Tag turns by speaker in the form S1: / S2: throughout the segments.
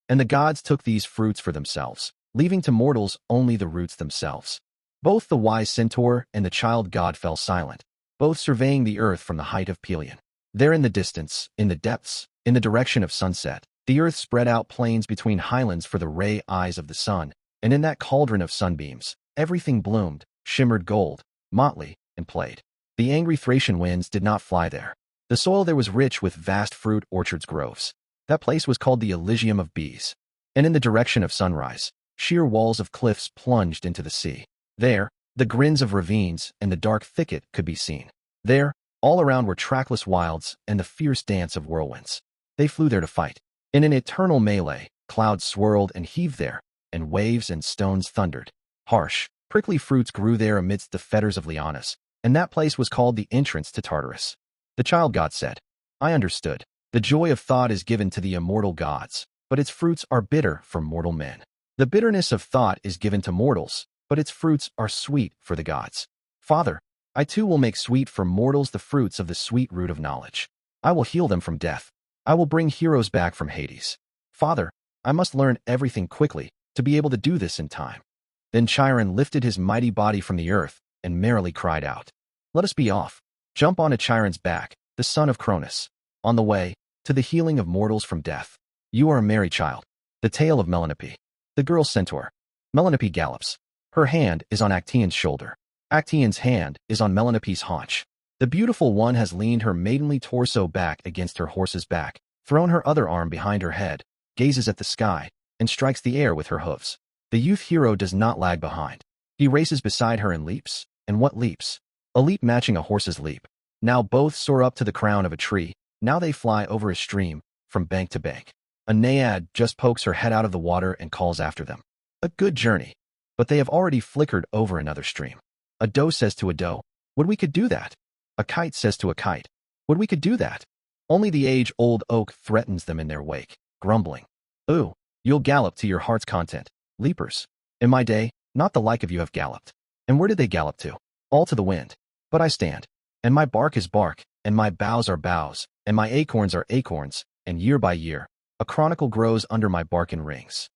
S1: And the gods took these fruits for themselves, leaving to mortals only the roots themselves. Both the wise centaur and the child god fell silent, both surveying the earth from the height of Pelion. There in the distance, in the depths, in the direction of sunset, the earth spread out plains between highlands for the ray eyes of the sun, and in that cauldron of sunbeams, everything bloomed, shimmered gold, motley, and played. The angry Thracian winds did not fly there. The soil there was rich with vast fruit orchards groves. That place was called the Elysium of bees. And in the direction of sunrise, sheer walls of cliffs plunged into the sea. There, the grins of ravines and the dark thicket could be seen. There, all around were trackless wilds and the fierce dance of whirlwinds. They flew there to fight. In an eternal melee, clouds swirled and heaved there, and waves and stones thundered. Harsh, prickly fruits grew there amidst the fetters of lianas, and that place was called the entrance to Tartarus. The child god said, I understood. The joy of thought is given to the immortal gods, but its fruits are bitter for mortal men. The bitterness of thought is given to mortals, but its fruits are sweet for the gods. Father, I too will make sweet for mortals the fruits of the sweet root of knowledge. I will heal them from death. I will bring heroes back from Hades. Father, I must learn everything quickly to be able to do this in time. Then Chiron lifted his mighty body from the earth and merrily cried out, Let us be off. Jump onto Chiron's back, the son of Cronus. On the way, to the healing of mortals from death. You are a merry child. The tale of Melanope. The girl centaur. Melanope gallops. Her hand is on Actaeon's shoulder. Actaeon's hand is on Melanope's haunch. The beautiful one has leaned her maidenly torso back against her horse's back, thrown her other arm behind her head, gazes at the sky, and strikes the air with her hooves. The youth hero does not lag behind. He races beside her and leaps. And what leaps? A leap matching a horse's leap. Now both soar up to the crown of a tree. Now they fly over a stream, from bank to bank. A naiad just pokes her head out of the water and calls after them. A good journey. But they have already flickered over another stream. A doe says to a doe, Would we could do that? A kite says to a kite, Would we could do that? Only the age-old oak threatens them in their wake, grumbling. Ooh, you'll gallop to your heart's content, leapers. In my day, not the like of you have galloped. And where did they gallop to? All to the wind. But I stand. And my bark is bark, and my boughs are boughs, and my acorns are acorns, and year by year, a chronicle grows under my bark and rings.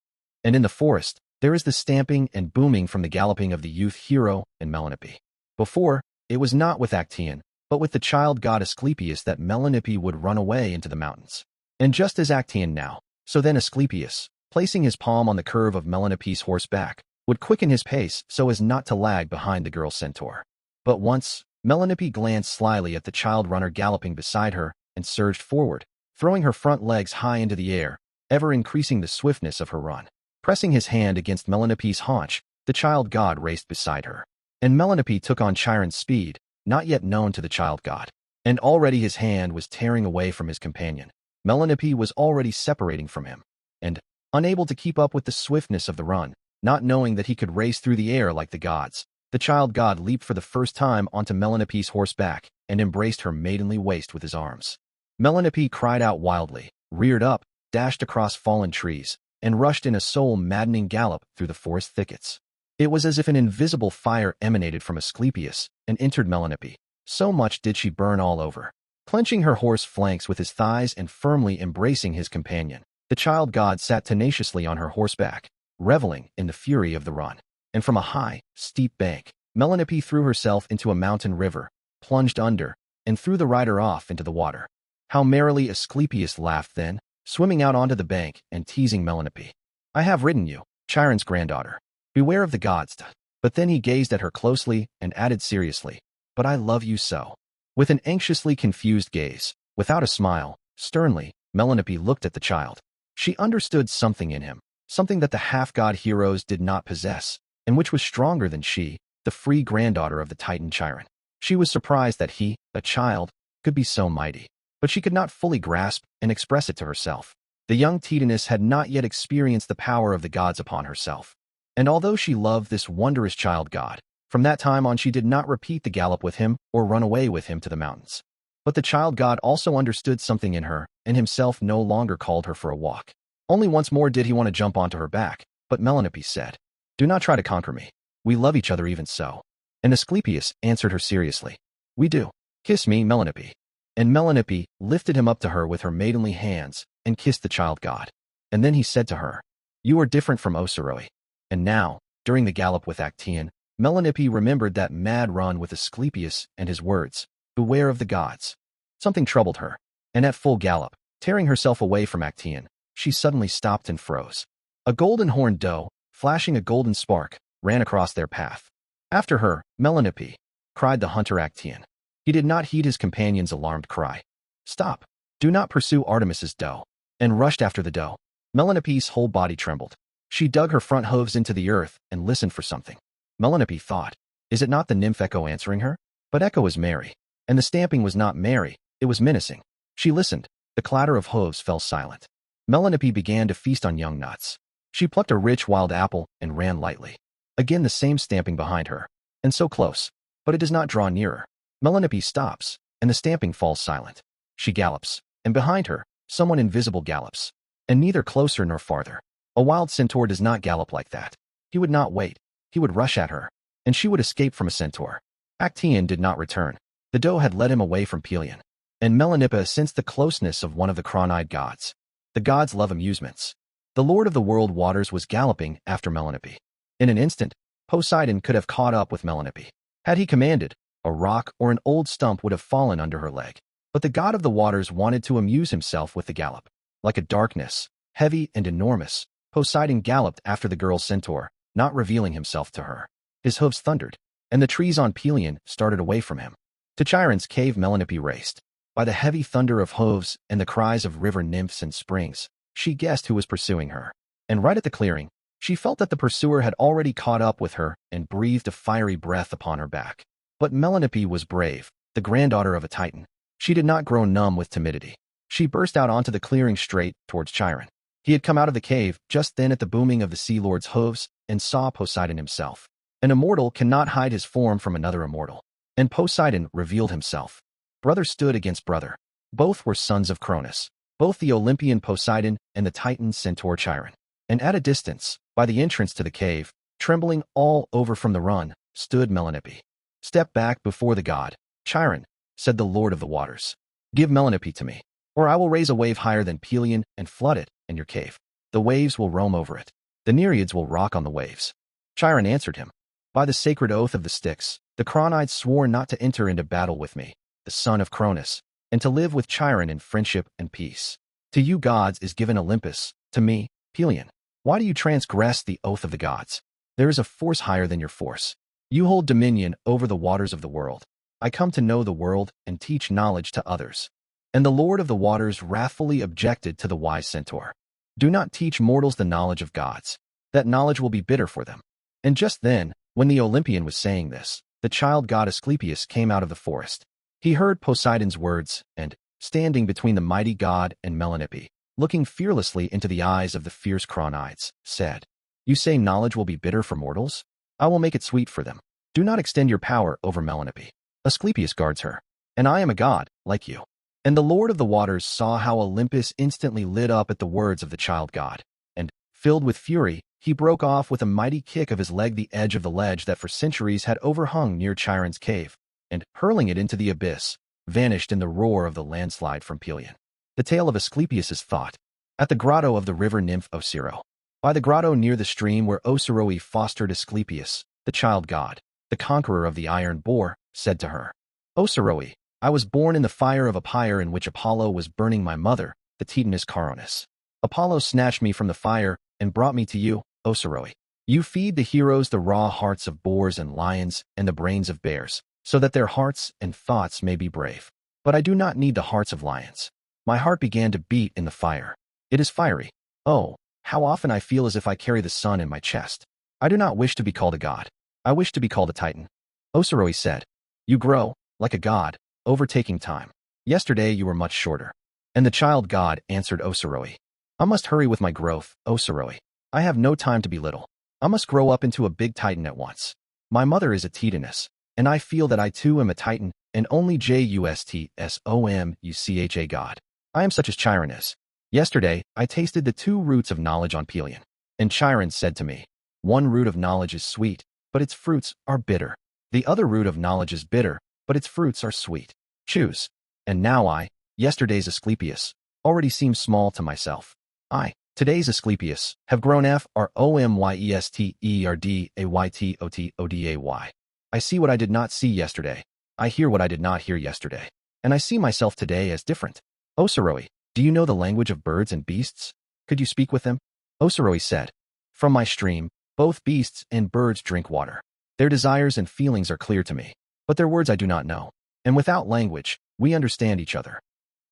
S1: And in the forest, there is the stamping and booming from the galloping of the youth hero and Melanope. Before, it was not with Actaeon, but with the child god Asclepius that Melanope would run away into the mountains. And just as Actaeon now, so then Asclepius, placing his palm on the curve of Melanope's horseback, would quicken his pace so as not to lag behind the girl centaur. But once, Melanope glanced slyly at the child runner galloping beside her and surged forward, throwing her front legs high into the air, ever increasing the swiftness of her run. Pressing his hand against Melanope's haunch, the child god raced beside her. And Melanope took on Chiron's speed, not yet known to the child god. And already his hand was tearing away from his companion. Melanope was already separating from him. And, unable to keep up with the swiftness of the run, not knowing that he could race through the air like the gods, the child god leaped for the first time onto Melanope's horseback and embraced her maidenly waist with his arms. Melanope cried out wildly, reared up, dashed across fallen trees, and rushed in a soul-maddening gallop through the forest thickets. It was as if an invisible fire emanated from Asclepius and entered Melanope. So much did she burn all over. Clenching her horse flanks with his thighs and firmly embracing his companion, the child god sat tenaciously on her horseback, reveling in the fury of the run. And from a high, steep bank, Melanope threw herself into a mountain river, plunged under, and threw the rider off into the water. How merrily Asclepius laughed then, swimming out onto the bank and teasing Melanope. I have ridden you, Chiron's granddaughter. Beware of the gods. But then he gazed at her closely and added seriously, But I love you so. With an anxiously confused gaze, without a smile, sternly, Melanope looked at the child. She understood something in him, something that the half-god heroes did not possess, and which was stronger than she, the free granddaughter of the Titan Chiron. She was surprised that he, a child, could be so mighty, but she could not fully grasp and express it to herself. The young Titaness had not yet experienced the power of the gods upon herself. And although she loved this wondrous child god, from that time on she did not repeat the gallop with him or run away with him to the mountains. But the child god also understood something in her, and himself no longer called her for a walk. Only once more did he want to jump onto her back, but Melanope said, Do not try to conquer me. We love each other even so. And Asclepius answered her seriously, We do. Kiss me, Melanope. And Melanope lifted him up to her with her maidenly hands and kissed the child god. And then he said to her, "You are different from Osiroi." And now, during the gallop with Actaeon, Melanippe remembered that mad run with Asclepius and his words, "Beware of the gods." Something troubled her, and at full gallop, tearing herself away from Actaeon, she suddenly stopped and froze. A golden horned doe, flashing a golden spark, ran across their path. "After her, Melanippe!" cried the hunter Actaeon. He did not heed his companion's alarmed cry. "Stop! Do not pursue Artemis's doe!" And rushed after the doe. Melanippe's whole body trembled. She dug her front hooves into the earth and listened for something. Melanippe thought, "Is it not the nymph Echo answering her?" But Echo was merry, and the stamping was not merry, it was menacing. She listened. The clatter of hooves fell silent. Melanippe began to feast on young nuts. She plucked a rich wild apple and ran lightly. Again the same stamping behind her, and so close, but it does not draw nearer. Melanippe stops, and the stamping falls silent. She gallops, and behind her, someone invisible gallops, and neither closer nor farther. A wild centaur does not gallop like that. He would not wait. He would rush at her, and she would escape from a centaur. Actaeon did not return. The doe had led him away from Pelion, and Melanippe sensed the closeness of one of the crown-eyed gods. The gods love amusements. The lord of the world waters was galloping after Melanippe. In an instant, Poseidon could have caught up with Melanippe. Had he commanded, a rock or an old stump would have fallen under her leg. But the god of the waters wanted to amuse himself with the gallop. Like a darkness, heavy and enormous, Poseidon galloped after the girl centaur, not revealing himself to her. His hooves thundered, and the trees on Pelion started away from him. To Chiron's cave Melanippe raced. By the heavy thunder of hooves and the cries of river nymphs and springs, she guessed who was pursuing her. And right at the clearing, she felt that the pursuer had already caught up with her and breathed a fiery breath upon her back. But Melanippe was brave, the granddaughter of a Titan. She did not grow numb with timidity. She burst out onto the clearing straight towards Chiron. He had come out of the cave just then at the booming of the Sea Lord's hooves and saw Poseidon himself. An immortal cannot hide his form from another immortal. And Poseidon revealed himself. Brother stood against brother. Both were sons of Cronus, both the Olympian Poseidon and the Titan centaur Chiron. And at a distance, by the entrance to the cave, trembling all over from the run, stood Melanippe. "Step back before the god, Chiron," said the lord of the waters. "Give Melanippe to me, or I will raise a wave higher than Pelion and flood it and your cave. The waves will roam over it. The Nereids will rock on the waves." Chiron answered him, "By the sacred oath of the Styx, the Cronaids swore not to enter into battle with me, the son of Cronus, and to live with Chiron in friendship and peace. To you gods is given Olympus, to me, Pelion. Why do you transgress the oath of the gods? There is a force higher than your force. You hold dominion over the waters of the world. I come to know the world and teach knowledge to others." And the lord of the waters wrathfully objected to the wise centaur. "Do not teach mortals the knowledge of gods. That knowledge will be bitter for them." And just then, when the Olympian was saying this, the child god Asclepius came out of the forest. He heard Poseidon's words, and, standing between the mighty god and Melanippe, looking fearlessly into the eyes of the fierce Cronaids, said, "You say knowledge will be bitter for mortals? I will make it sweet for them. Do not extend your power over Melanippe. Asclepius guards her, and I am a god, like you." And the lord of the waters saw how Olympus instantly lit up at the words of the child god, and, filled with fury, he broke off with a mighty kick of his leg the edge of the ledge that for centuries had overhung near Chiron's cave, and, hurling it into the abyss, vanished in the roar of the landslide from Pelion. The tale of Asclepius's thought. At the grotto of the river nymph Osiro. By the grotto near the stream where Osiroi fostered Asclepius, the child god, the conqueror of the iron boar, said to her, "Osiroi, I was born in the fire of a pyre in which Apollo was burning my mother, the Titaness Caronis. Apollo snatched me from the fire and brought me to you, Osiroi. You feed the heroes the raw hearts of boars and lions and the brains of bears, so that their hearts and thoughts may be brave. But I do not need the hearts of lions. My heart began to beat in the fire. It is fiery. Oh, how often I feel as if I carry the sun in my chest. I do not wish to be called a god. I wish to be called a Titan." Osiroi said, "You grow, like a god, overtaking time. Yesterday you were much shorter." And the child god answered Osiroi, "I must hurry with my growth, Osiroi. I have no time to be little. I must grow up into a big Titan at once. My mother is a Titaness, and I feel that I too am a Titan, and only JustsomUcha god. I am such as Chiron is. Yesterday, I tasted the 2 roots of knowledge on Pelion, and Chiron said to me, 'One root of knowledge is sweet, but its fruits are bitter. The other root of knowledge is bitter, but its fruits are sweet. Choose.' And now I, yesterday's Asclepius, already seem small to myself. I, Today's Asclepius have grown Fromyesterdayty. I see what I did not see yesterday. I hear what I did not hear yesterday. And I see myself today as different. Osiroi, do you know the language of birds and beasts? Could you speak with them? Osiroi said, from my stream, both beasts and birds drink water. Their desires and feelings are clear to me, but their words I do not know. And without language, we understand each other.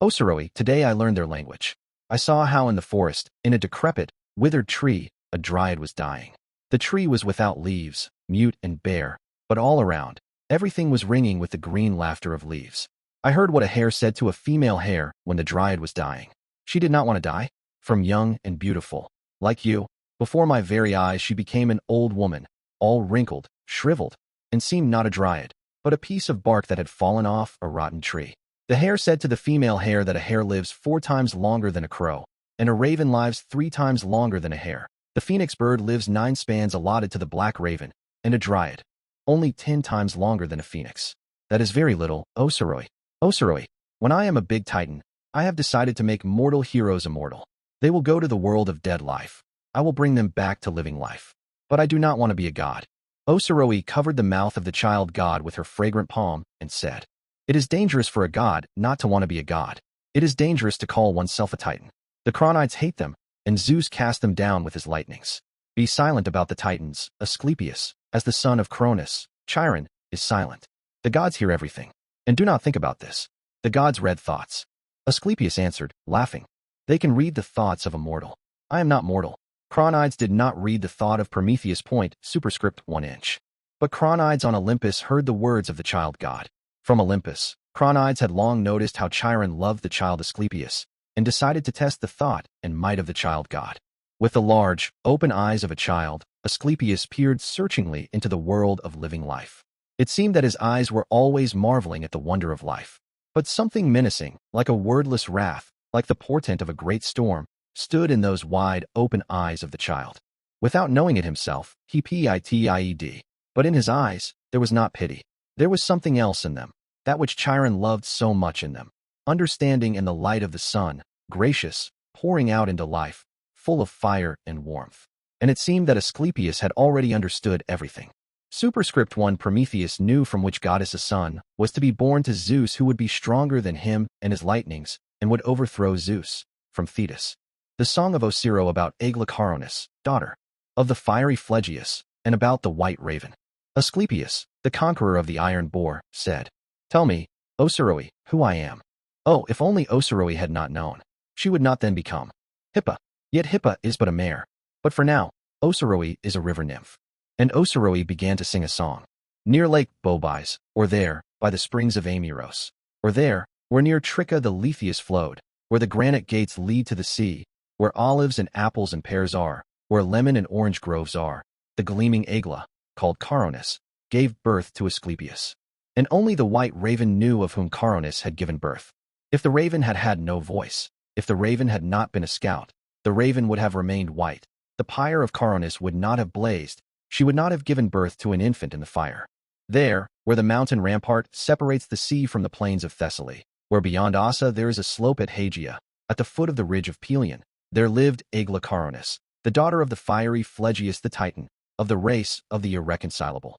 S1: Osiroi, today I learned their language. I saw how in the forest, in a decrepit, withered tree, a dryad was dying. The tree was without leaves, mute and bare, but all around, everything was ringing with the green laughter of leaves. I heard what a hare said to a female hare when the dryad was dying. She did not want to die. From young and beautiful, like you, before my very eyes she became an old woman, all wrinkled, shriveled, and seemed not a dryad, but a piece of bark that had fallen off a rotten tree. The hare said to the female hare that a hare lives 4 times longer than a crow, and a raven lives 3 times longer than a hare. The phoenix bird lives 9 spans allotted to the black raven, and a dryad, only 10 times longer than a phoenix. That is very little, Osiroi. Osiroi, when I am a big titan, I have decided to make mortal heroes immortal. They will go to the world of dead life. I will bring them back to living life. But I do not want to be a god. Osiroi covered the mouth of the child god with her fragrant palm and said, it is dangerous for a god not to want to be a god. It is dangerous to call oneself a titan. The Cronides hate them, and Zeus cast them down with his lightnings. Be silent about the titans, Asclepius, as the son of Cronus, Chiron, is silent. The gods hear everything. And do not think about this. The gods read thoughts. Asclepius answered, laughing. They can read the thoughts of a mortal. I am not mortal. Cronides did not read the thought of Prometheus. Superscript 1 inch. But Cronides on Olympus heard the words of the child god. From Olympus, Cronides had long noticed how Chiron loved the child Asclepius, and decided to test the thought and might of the child god. With the large, open eyes of a child, Asclepius peered searchingly into the world of living life. It seemed that his eyes were always marveling at the wonder of life. But something menacing, like a wordless wrath, like the portent of a great storm, stood in those wide, open eyes of the child. Without knowing it himself, he pitted. But in his eyes, there was not pity. There was something else in them, that which Chiron loved so much in them. Understanding in the light of the sun, gracious, pouring out into life, full of fire and warmth. And it seemed that Asclepius had already understood everything. Superscript 1 Prometheus knew from which goddess a son was to be born to Zeus who would be stronger than him and his lightnings, and would overthrow Zeus. From Thetis. The song of Osiro about Aigla Caronis, daughter of the fiery Phlegyas, and about the white raven. Asclepius, the conqueror of the iron boar, said, tell me, Osiroi, who I am. Oh, if only Osiroi had not known. She would not then become Hippa. Yet Hippa is but a mare. But for now, Osiroi is a river nymph. And Osiroi began to sing a song. Near Lake Bobais, or there, by the springs of Amyros, or there, where near Tricca the Letheus flowed, where the granite gates lead to the sea, where olives and apples and pears are, where lemon and orange groves are, the gleaming Aigla, called Caronis, gave birth to Asclepius. And only the white raven knew of whom Caronis had given birth. If the raven had had no voice, if the raven had not been a scout, the raven would have remained white. The pyre of Caronis would not have blazed. She would not have given birth to an infant in the fire. There, where the mountain rampart separates the sea from the plains of Thessaly, where beyond Ossa there is a slope at Hygia, at the foot of the ridge of Pelion, there lived Aigla Caronis, the daughter of the fiery Phlegyas the Titan, of the race of the irreconcilable.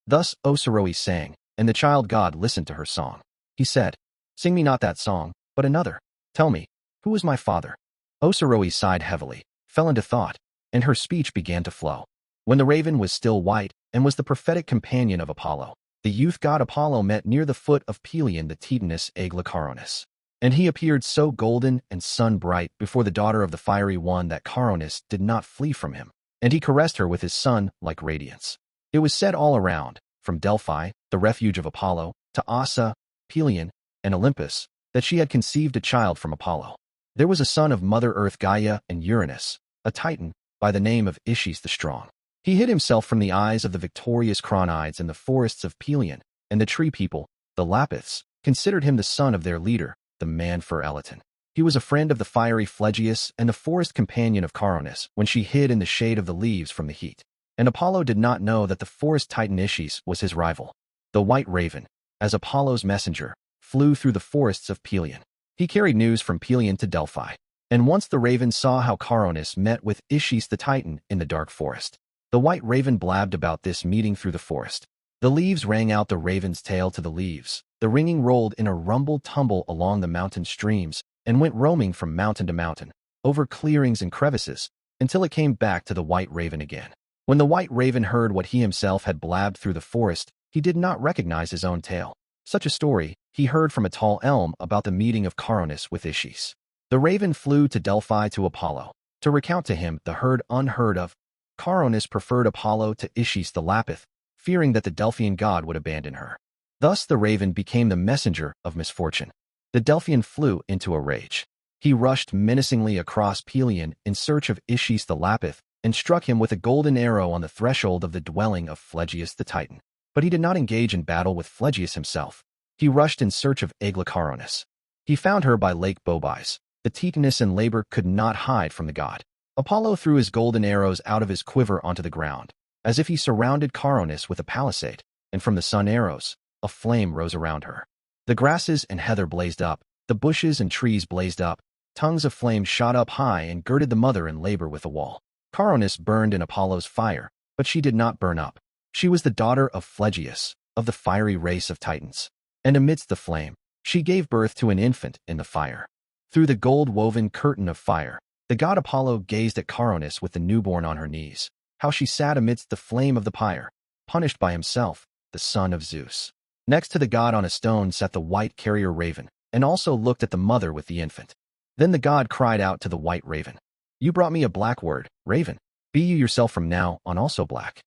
S1: Thus Osiroi sang, and the child god listened to her song. He said, sing me not that song, but another. Tell me, who is my father? Osiroi sighed heavily, fell into thought, and her speech began to flow. When the raven was still white, and was the prophetic companion of Apollo, the youth god Apollo met near the foot of Pelion the Titaness Aigla Caronis. And he appeared so golden and sun-bright before the daughter of the fiery one that Caronis did not flee from him, and he caressed her with his sun like radiance. It was said all around, from Delphi, the refuge of Apollo, to Ossa, Pelion, and Olympus, that she had conceived a child from Apollo. There was a son of Mother Earth Gaia and Uranus, a Titan, by the name of Ischys the Strong. He hid himself from the eyes of the victorious Cronides in the forests of Pelion, and the tree people, the Lapiths, considered him the son of their leader, the man Fer-Elaton. He was a friend of the fiery Phlegyas and the forest companion of Caronis when she hid in the shade of the leaves from the heat. And Apollo did not know that the forest titan Ischys was his rival. The white raven, as Apollo's messenger, flew through the forests of Pelion. He carried news from Pelion to Delphi. And once the raven saw how Caronis met with Ishis the Titan in the dark forest. The white raven blabbed about this meeting through the forest. The leaves rang out the raven's tale to the leaves. The ringing rolled in a rumble-tumble along the mountain streams and went roaming from mountain to mountain, over clearings and crevices, until it came back to the white raven again. When the white raven heard what he himself had blabbed through the forest, he did not recognize his own tale. Such a story he heard from a tall elm about the meeting of Caronis with Ishis. The raven flew to Delphi to Apollo, to recount to him the heard unheard of. Caronis preferred Apollo to Ishis the Lapith, fearing that the Delphian god would abandon her. Thus the raven became the messenger of misfortune. The Delphian flew into a rage. He rushed menacingly across Pelion in search of Ishis the Lapith and struck him with a golden arrow on the threshold of the dwelling of Phlegyas the Titan. But he did not engage in battle with Phlegyas himself. He rushed in search of Aegla Caronis. He found her by Lake Bobais. The Titaness in labor could not hide from the god. Apollo threw his golden arrows out of his quiver onto the ground, as if he surrounded Caronis with a palisade, and from the sun arrows, a flame rose around her. The grasses and heather blazed up, the bushes and trees blazed up, tongues of flame shot up high and girded the mother in labor with a wall. Caronis burned in Apollo's fire, but she did not burn up. She was the daughter of Phlegyas, of the fiery race of Titans. And amidst the flame, she gave birth to an infant in the fire. Through the gold-woven curtain of fire, the god Apollo gazed at Caronis with the newborn on her knees, how she sat amidst the flame of the pyre, punished by himself, the son of Zeus. Next to the god on a stone sat the white carrier raven, and also looked at the mother with the infant. Then the god cried out to the white raven, "You brought me a black word, raven. Be you yourself from now on also black."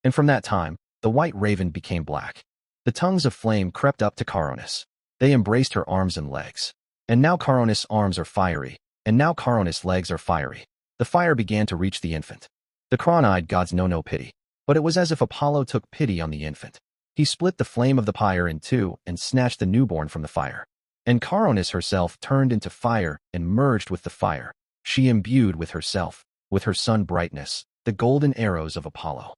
S1: And from that time, the white raven became black. The tongues of flame crept up to Caronis. They embraced her arms and legs. And now Caronis' arms are fiery, and now Caronis' legs are fiery. The fire began to reach the infant. The Cronide gods know no pity, but it was as if Apollo took pity on the infant. He split the flame of the pyre in two and snatched the newborn from the fire. And Caronis herself turned into fire and merged with the fire. She imbued with herself, with her sun brightness, the golden arrows of Apollo.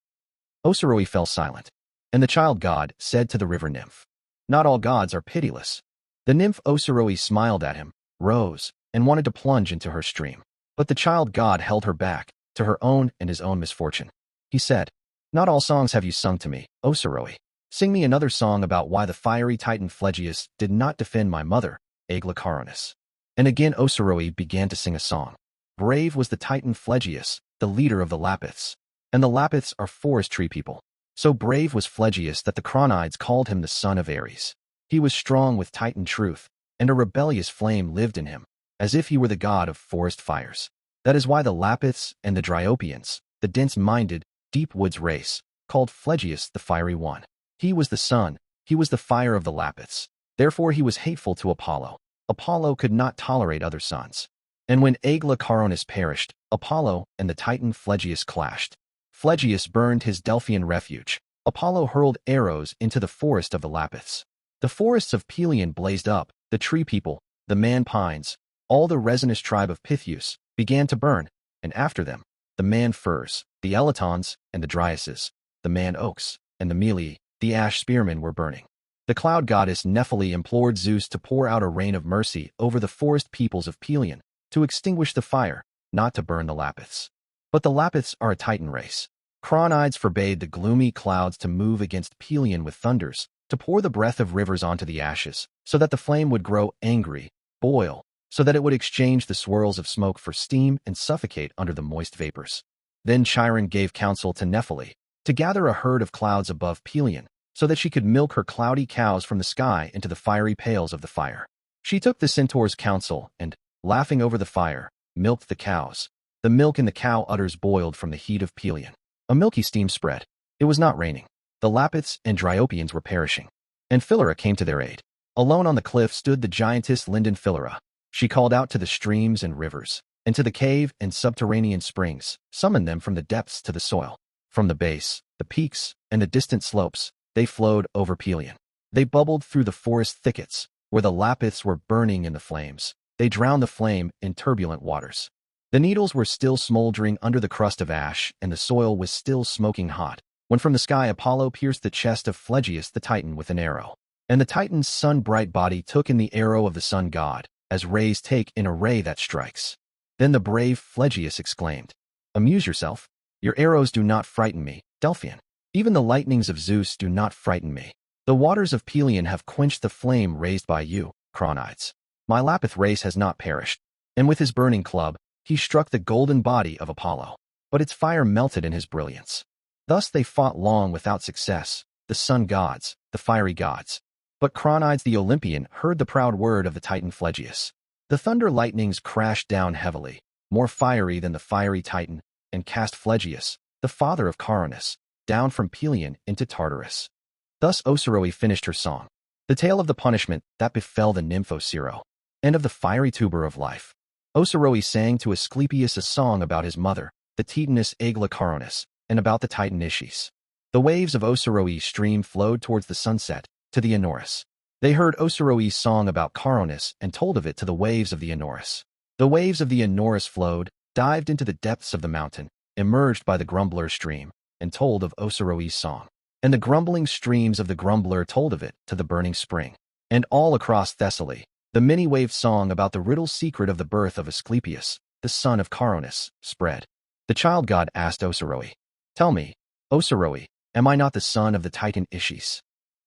S1: Osiroi fell silent, and the child god said to the river nymph, "Not all gods are pitiless." The nymph Osiroi smiled at him, rose, and wanted to plunge into her stream. But the child god held her back, to her own and his own misfortune. He said, "Not all songs have you sung to me, Osiroi. Sing me another song about why the fiery titan Phlegyas did not defend my mother, Aegla Caronis." And again Osiroi began to sing a song. Brave was the titan Phlegyas, the leader of the Lapiths. And the Lapiths are forest tree people. So brave was Phlegyas that the Cronides called him the son of Ares. He was strong with titan truth, and a rebellious flame lived in him, as if he were the god of forest fires. That is why the Lapiths and the Dryopians, the dense-minded, deep woods race, called Phlegyas the Fiery One. He was the sun, he was the fire of the Lapiths. Therefore he was hateful to Apollo. Apollo could not tolerate other sons. And when Aegla Caronis perished, Apollo and the titan Phlegyas clashed. Phlegyas burned his Delphian refuge. Apollo hurled arrows into the forest of the Lapiths. The forests of Pelion blazed up, the tree people, the man pines, all the resinous tribe of Pythius, began to burn, and after them, the man firs, the Elatons and the Dryaces, the man oaks, and the Melii, the ash spearmen were burning. The cloud goddess Nephele implored Zeus to pour out a rain of mercy over the forest peoples of Pelion, to extinguish the fire, not to burn the Lapiths. But the Lapiths are a titan race. Cronides forbade the gloomy clouds to move against Pelion with thunders, to pour the breath of rivers onto the ashes, so that the flame would grow angry, boil, so that it would exchange the swirls of smoke for steam and suffocate under the moist vapors. Then Chiron gave counsel to Nephele to gather a herd of clouds above Pelion, so that she could milk her cloudy cows from the sky into the fiery pails of the fire. She took the centaur's counsel and, laughing over the fire, milked the cows. The milk in the cow udders boiled from the heat of Pelion. A milky steam spread. It was not raining. The Lapiths and Dryopians were perishing. And Philyra came to their aid. Alone on the cliff stood the giantess Linden Philyra. She called out to the streams and rivers, and to the cave and subterranean springs, summoned them from the depths to the soil. From the base, the peaks, and the distant slopes, they flowed over Pelion. They bubbled through the forest thickets, where the Lapiths were burning in the flames. They drowned the flame in turbulent waters. The needles were still smoldering under the crust of ash, and the soil was still smoking hot, when from the sky Apollo pierced the chest of Phlegyas the Titan with an arrow. And the Titan's sun-bright body took in the arrow of the sun god, as rays take in a ray that strikes. Then the brave Phlegyas exclaimed, "Amuse yourself. Your arrows do not frighten me, Delphian. Even the lightnings of Zeus do not frighten me. The waters of Pelion have quenched the flame raised by you, Cronides. My Lapith race has not perished." And with his burning club, he struck the golden body of Apollo. But its fire melted in his brilliance. Thus they fought long without success, the sun gods, the fiery gods. But Cronides the Olympian heard the proud word of the Titan Phlegyas. The thunder lightnings crashed down heavily, more fiery than the fiery Titan, and cast Phlegyas, the father of Caronus, down from Pelion into Tartarus. Thus Osiroi finished her song, the tale of the punishment that befell the nymph Osiro, and of the fiery tuber of life. Osiroi sang to Asclepius a song about his mother, the Titaness Aegla Caronus, and about the Titan Ischys. The waves of Osiroi's stream flowed towards the sunset, to the Enoris. They heard Osiroi's song about Caronus and told of it to the waves of the Enoris. The waves of the Enoris flowed, dived into the depths of the mountain, emerged by the Grumbler stream, and told of Osiroi's song. And the grumbling streams of the Grumbler told of it to the burning spring. And all across Thessaly, the many-waved song about the riddle secret of the birth of Asclepius, the son of Caronus, spread. The child god asked Osiroi, "Tell me, Osiroi, am I not the son of the Titan Ischys?"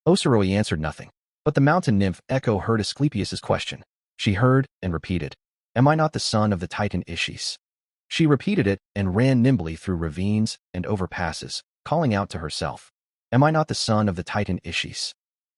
S1: Osiroi answered nothing, but the mountain nymph Echo heard Asclepius's question. She heard and repeated, "Am I not the son of the Titan Ischys?" She repeated it and ran nimbly through ravines and over passes, calling out to herself, "Am I not the son of the Titan Ischys?"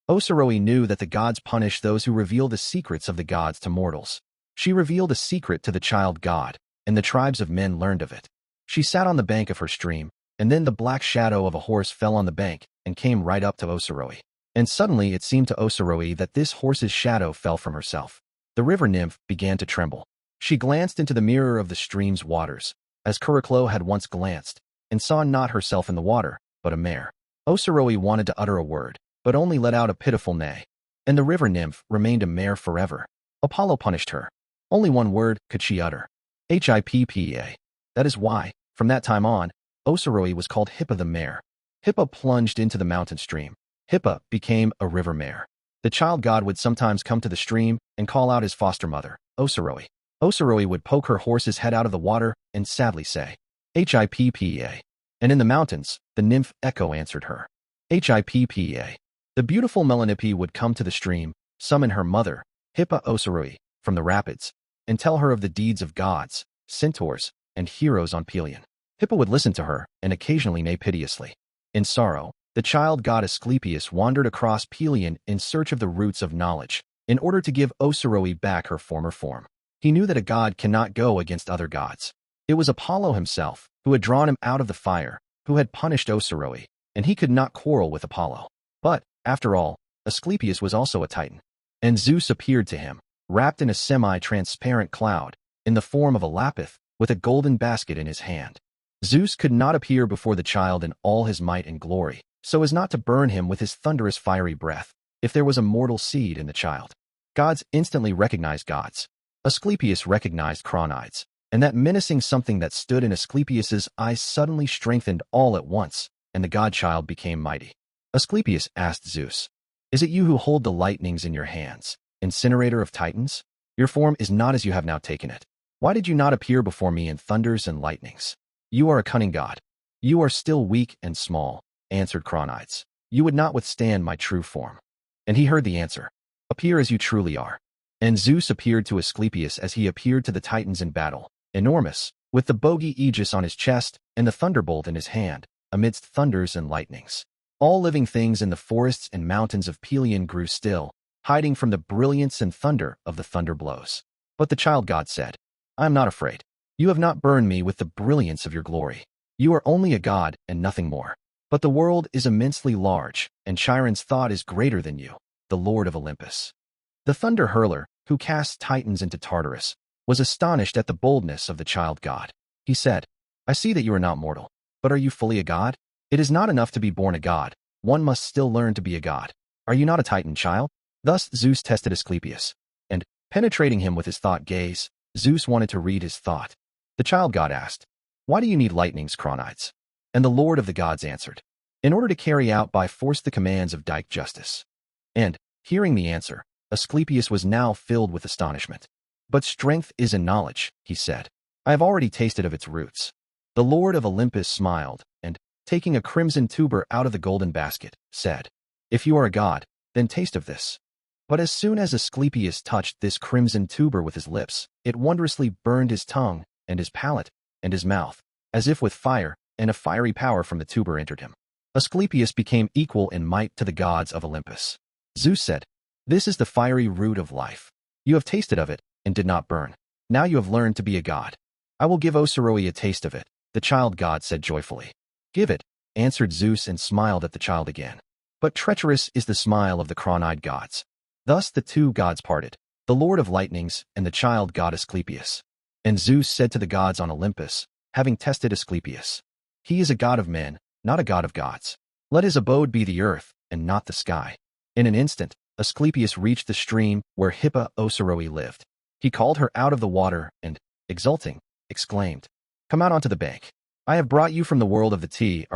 S1: Osiroi knew that the gods punish those who reveal the secrets of the gods to mortals. She revealed a secret to the child god, and the tribes of men learned of it. She sat on the bank of her stream, and then the black shadow of a horse fell on the bank and came right up to Osiroi. And suddenly it seemed to Osiroi that this horse's shadow fell from herself. The river nymph began to tremble. She glanced into the mirror of the stream's waters, as Kuriklo had once glanced, and saw not herself in the water, but a mare. Osiroi wanted to utter a word, but only let out a pitiful neigh. And the river nymph remained a mare forever. Apollo punished her. Only one word could she utter. Hippa. That is why, from that time on, Osiroi was called Hippa the mare. Hippa plunged into the mountain stream. Hippa became a river mare. The child god would sometimes come to the stream and call out his foster mother, Osiroi. Osiroi would poke her horse's head out of the water and sadly say, "Hippa." And in the mountains, the nymph Echo answered her, "Hippa." The beautiful Melanippe would come to the stream, summon her mother, Hippa Osiroi, from the rapids, and tell her of the deeds of gods, centaurs, and heroes on Pelion. Hippa would listen to her and occasionally neigh piteously. In sorrow, the child god Asclepius wandered across Pelion in search of the roots of knowledge, in order to give Osiroi back her former form. He knew that a god cannot go against other gods. It was Apollo himself who had drawn him out of the fire, who had punished Osiroi, and he could not quarrel with Apollo. But, after all, Asclepius was also a Titan, and Zeus appeared to him, wrapped in a semi-transparent cloud, in the form of a Lapith, with a golden basket in his hand. Zeus could not appear before the child in all his might and glory, so as not to burn him with his thunderous fiery breath, if there was a mortal seed in the child. Gods instantly recognized gods. Asclepius recognized Cronides, and that menacing something that stood in Asclepius's eyes suddenly strengthened all at once, and the god-child became mighty. Asclepius asked Zeus, "Is it you who hold the lightnings in your hands, incinerator of Titans? Your form is not as you have now taken it. Why did you not appear before me in thunders and lightnings? You are a cunning god. You are still weak and small," answered Cronides. "You would not withstand my true form." And he heard the answer, "Appear as you truly are." And Zeus appeared to Asclepius as he appeared to the Titans in battle, enormous, with the bogey Aegis on his chest and the thunderbolt in his hand, amidst thunders and lightnings. All living things in the forests and mountains of Pelion grew still, hiding from the brilliance and thunder of the thunder blows. But the child god said, "I am not afraid. You have not burned me with the brilliance of your glory. You are only a god and nothing more. But the world is immensely large, and Chiron's thought is greater than you, the lord of Olympus." The thunder hurler, who casts Titans into Tartarus, was astonished at the boldness of the child god. He said, "I see that you are not mortal, but are you fully a god? It is not enough to be born a god, one must still learn to be a god. Are you not a Titan, child?" Thus Zeus tested Asclepius, and, penetrating him with his thought gaze, Zeus wanted to read his thought. The child god asked, "Why do you need lightnings, Cronides?" And the lord of the gods answered, "In order to carry out by force the commands of Dike Justice." And, hearing the answer, Asclepius was now filled with astonishment. "But strength is in knowledge," he said. I have already tasted of its roots. The Lord of Olympus smiled, and, taking a crimson tuber out of the golden basket, said, If you are a god, then taste of this. But as soon as Asclepius touched this crimson tuber with his lips, it wondrously burned his tongue, and his palate, and his mouth, as if with fire, and a fiery power from the tuber entered him. Asclepius became equal in might to the gods of Olympus. Zeus said, This is the fiery root of life. You have tasted of it, and did not burn. Now you have learned to be a god. I will give Osiroi a taste of it, the child god said joyfully. Give it, answered Zeus and smiled at the child again. But treacherous is the smile of the crown-eyed gods. Thus the two gods parted, the Lord of Lightnings and the child god Asclepius. And Zeus said to the gods on Olympus, having tested Asclepius, He is a god of men, not a god of gods. Let his abode be the earth, and not the sky. In an instant, Asclepius reached the stream where Hippa Osiroi lived. He called her out of the water and, exulting, exclaimed, Come out onto the bank. I have brought you from the world of the Thofwonders,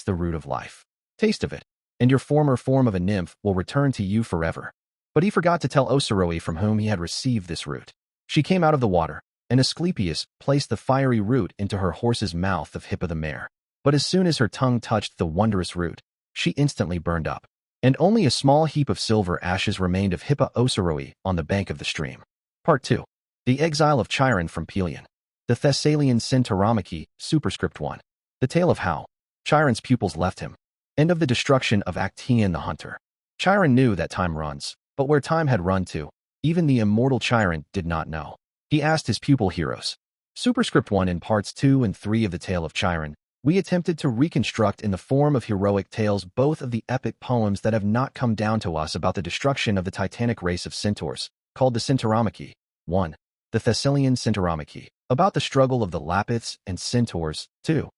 S1: the root of life. Taste of it, and your former form of a nymph will return to you forever. But he forgot to tell Osiroi from whom he had received this root. She came out of the water, and Asclepius placed the fiery root into her horse's mouth of Hippa the mare. But as soon as her tongue touched the wondrous root, she instantly burned up, and only a small heap of silver ashes remained of Hippa Osiroi on the bank of the stream. Part 2. The exile of Chiron from Pelion. The Thessalian Centauromachy, superscript 1. The tale of how Chiron's pupils left him, and of the destruction of Actaeon the hunter. Chiron knew that time runs, but where time had run to, even the immortal Chiron did not know. He asked his pupil heroes. Superscript 1. In parts 2 and 3 of the tale of Chiron, we attempted to reconstruct in the form of heroic tales both of the epic poems that have not come down to us about the destruction of the titanic race of centaurs, called the Centauromachy. 1. The Thessalian Centauromachy, about the struggle of the Lapiths and centaurs. 2.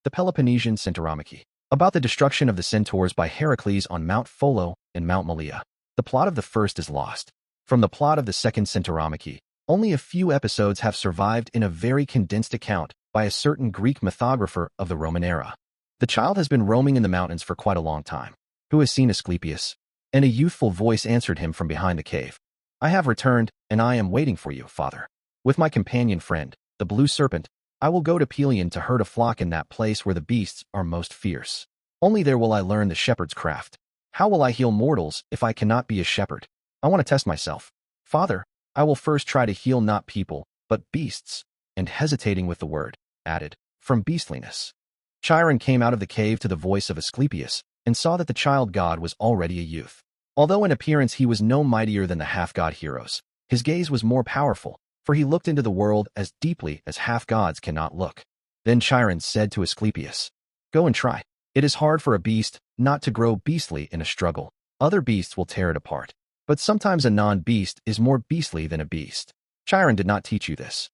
S1: The Peloponnesian Centauromachy, about the destruction of the centaurs by Heracles on Mount Pholo and Mount Malea. The plot of the first is lost. From the plot of the second Centauromachy, only a few episodes have survived in a very condensed account by a certain Greek mythographer of the Roman era. The child has been roaming in the mountains for quite a long time. Who has seen Asclepius? And a youthful voice answered him from behind the cave. I have returned, and I am waiting for you, father. With my companion friend, the blue serpent, I will go to Pelion to herd a flock in that place where the beasts are most fierce. Only there will I learn the shepherd's craft. How will I heal mortals if I cannot be a shepherd? I want to test myself. Father, I will first try to heal not people, but beasts. And hesitating with the word, added, from beastliness. Chiron came out of the cave to the voice of Asclepius, and saw that the child god was already a youth. Although in appearance he was no mightier than the half-god heroes, his gaze was more powerful, for he looked into the world as deeply as half-gods cannot look. Then Chiron said to Asclepius, Go and try. It is hard for a beast not to grow beastly in a struggle. Other beasts will tear it apart. But sometimes a non-beast is more beastly than a beast. Chiron did not teach you this.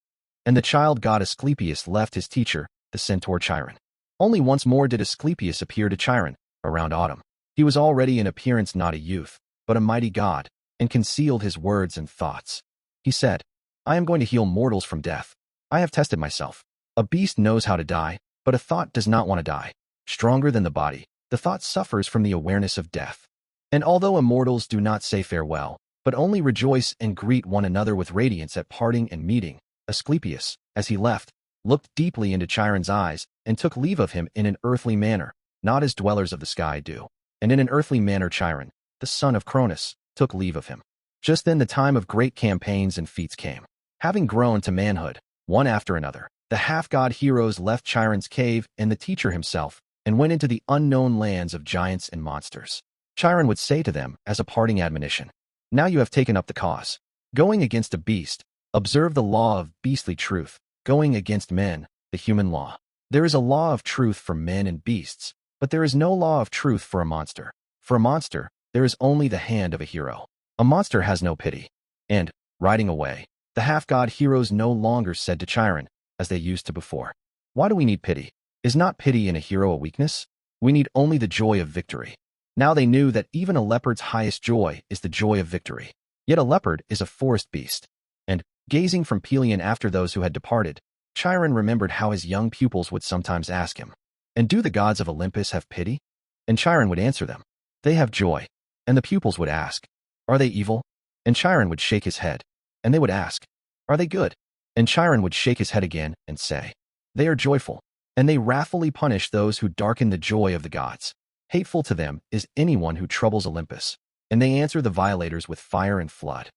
S1: And the child god Asclepius left his teacher, the centaur Chiron. Only once more did Asclepius appear to Chiron, around autumn. He was already in appearance not a youth, but a mighty god, and concealed his words and thoughts. He said, I am going to heal mortals from death. I have tested myself. A beast knows how to die, but a thought does not want to die. Stronger than the body, the thought suffers from the awareness of death. And although immortals do not say farewell, but only rejoice and greet one another with radiance at parting and meeting, Asclepius, as he left, looked deeply into Chiron's eyes and took leave of him in an earthly manner, not as dwellers of the sky do. And in an earthly manner Chiron, the son of Cronus, took leave of him. Just then the time of great campaigns and feats came. Having grown to manhood, one after another, the half-god heroes left Chiron's cave and the teacher himself, and went into the unknown lands of giants and monsters. Chiron would say to them as a parting admonition, Now you have taken up the cause. Going against a beast, observe the law of beastly truth. Going against men, the human law. There is a law of truth for men and beasts, but there is no law of truth for a monster. For a monster, there is only the hand of a hero. A monster has no pity. And, riding away, the half-god heroes no longer said to Chiron, as they used to before, Why do we need pity? Is not pity in a hero a weakness? We need only the joy of victory. Now they knew that even a leopard's highest joy is the joy of victory. Yet a leopard is a forest beast. And, gazing from Pelion after those who had departed, Chiron remembered how his young pupils would sometimes ask him, And do the gods of Olympus have pity? And Chiron would answer them, They have joy. And the pupils would ask, Are they evil? And Chiron would shake his head, and they would ask, "Are they good?" And Chiron would shake his head again and say, "They are joyful, and they wrathfully punish those who darken the joy of the gods. Hateful to them is anyone who troubles Olympus, and they answer the violators with fire and flood."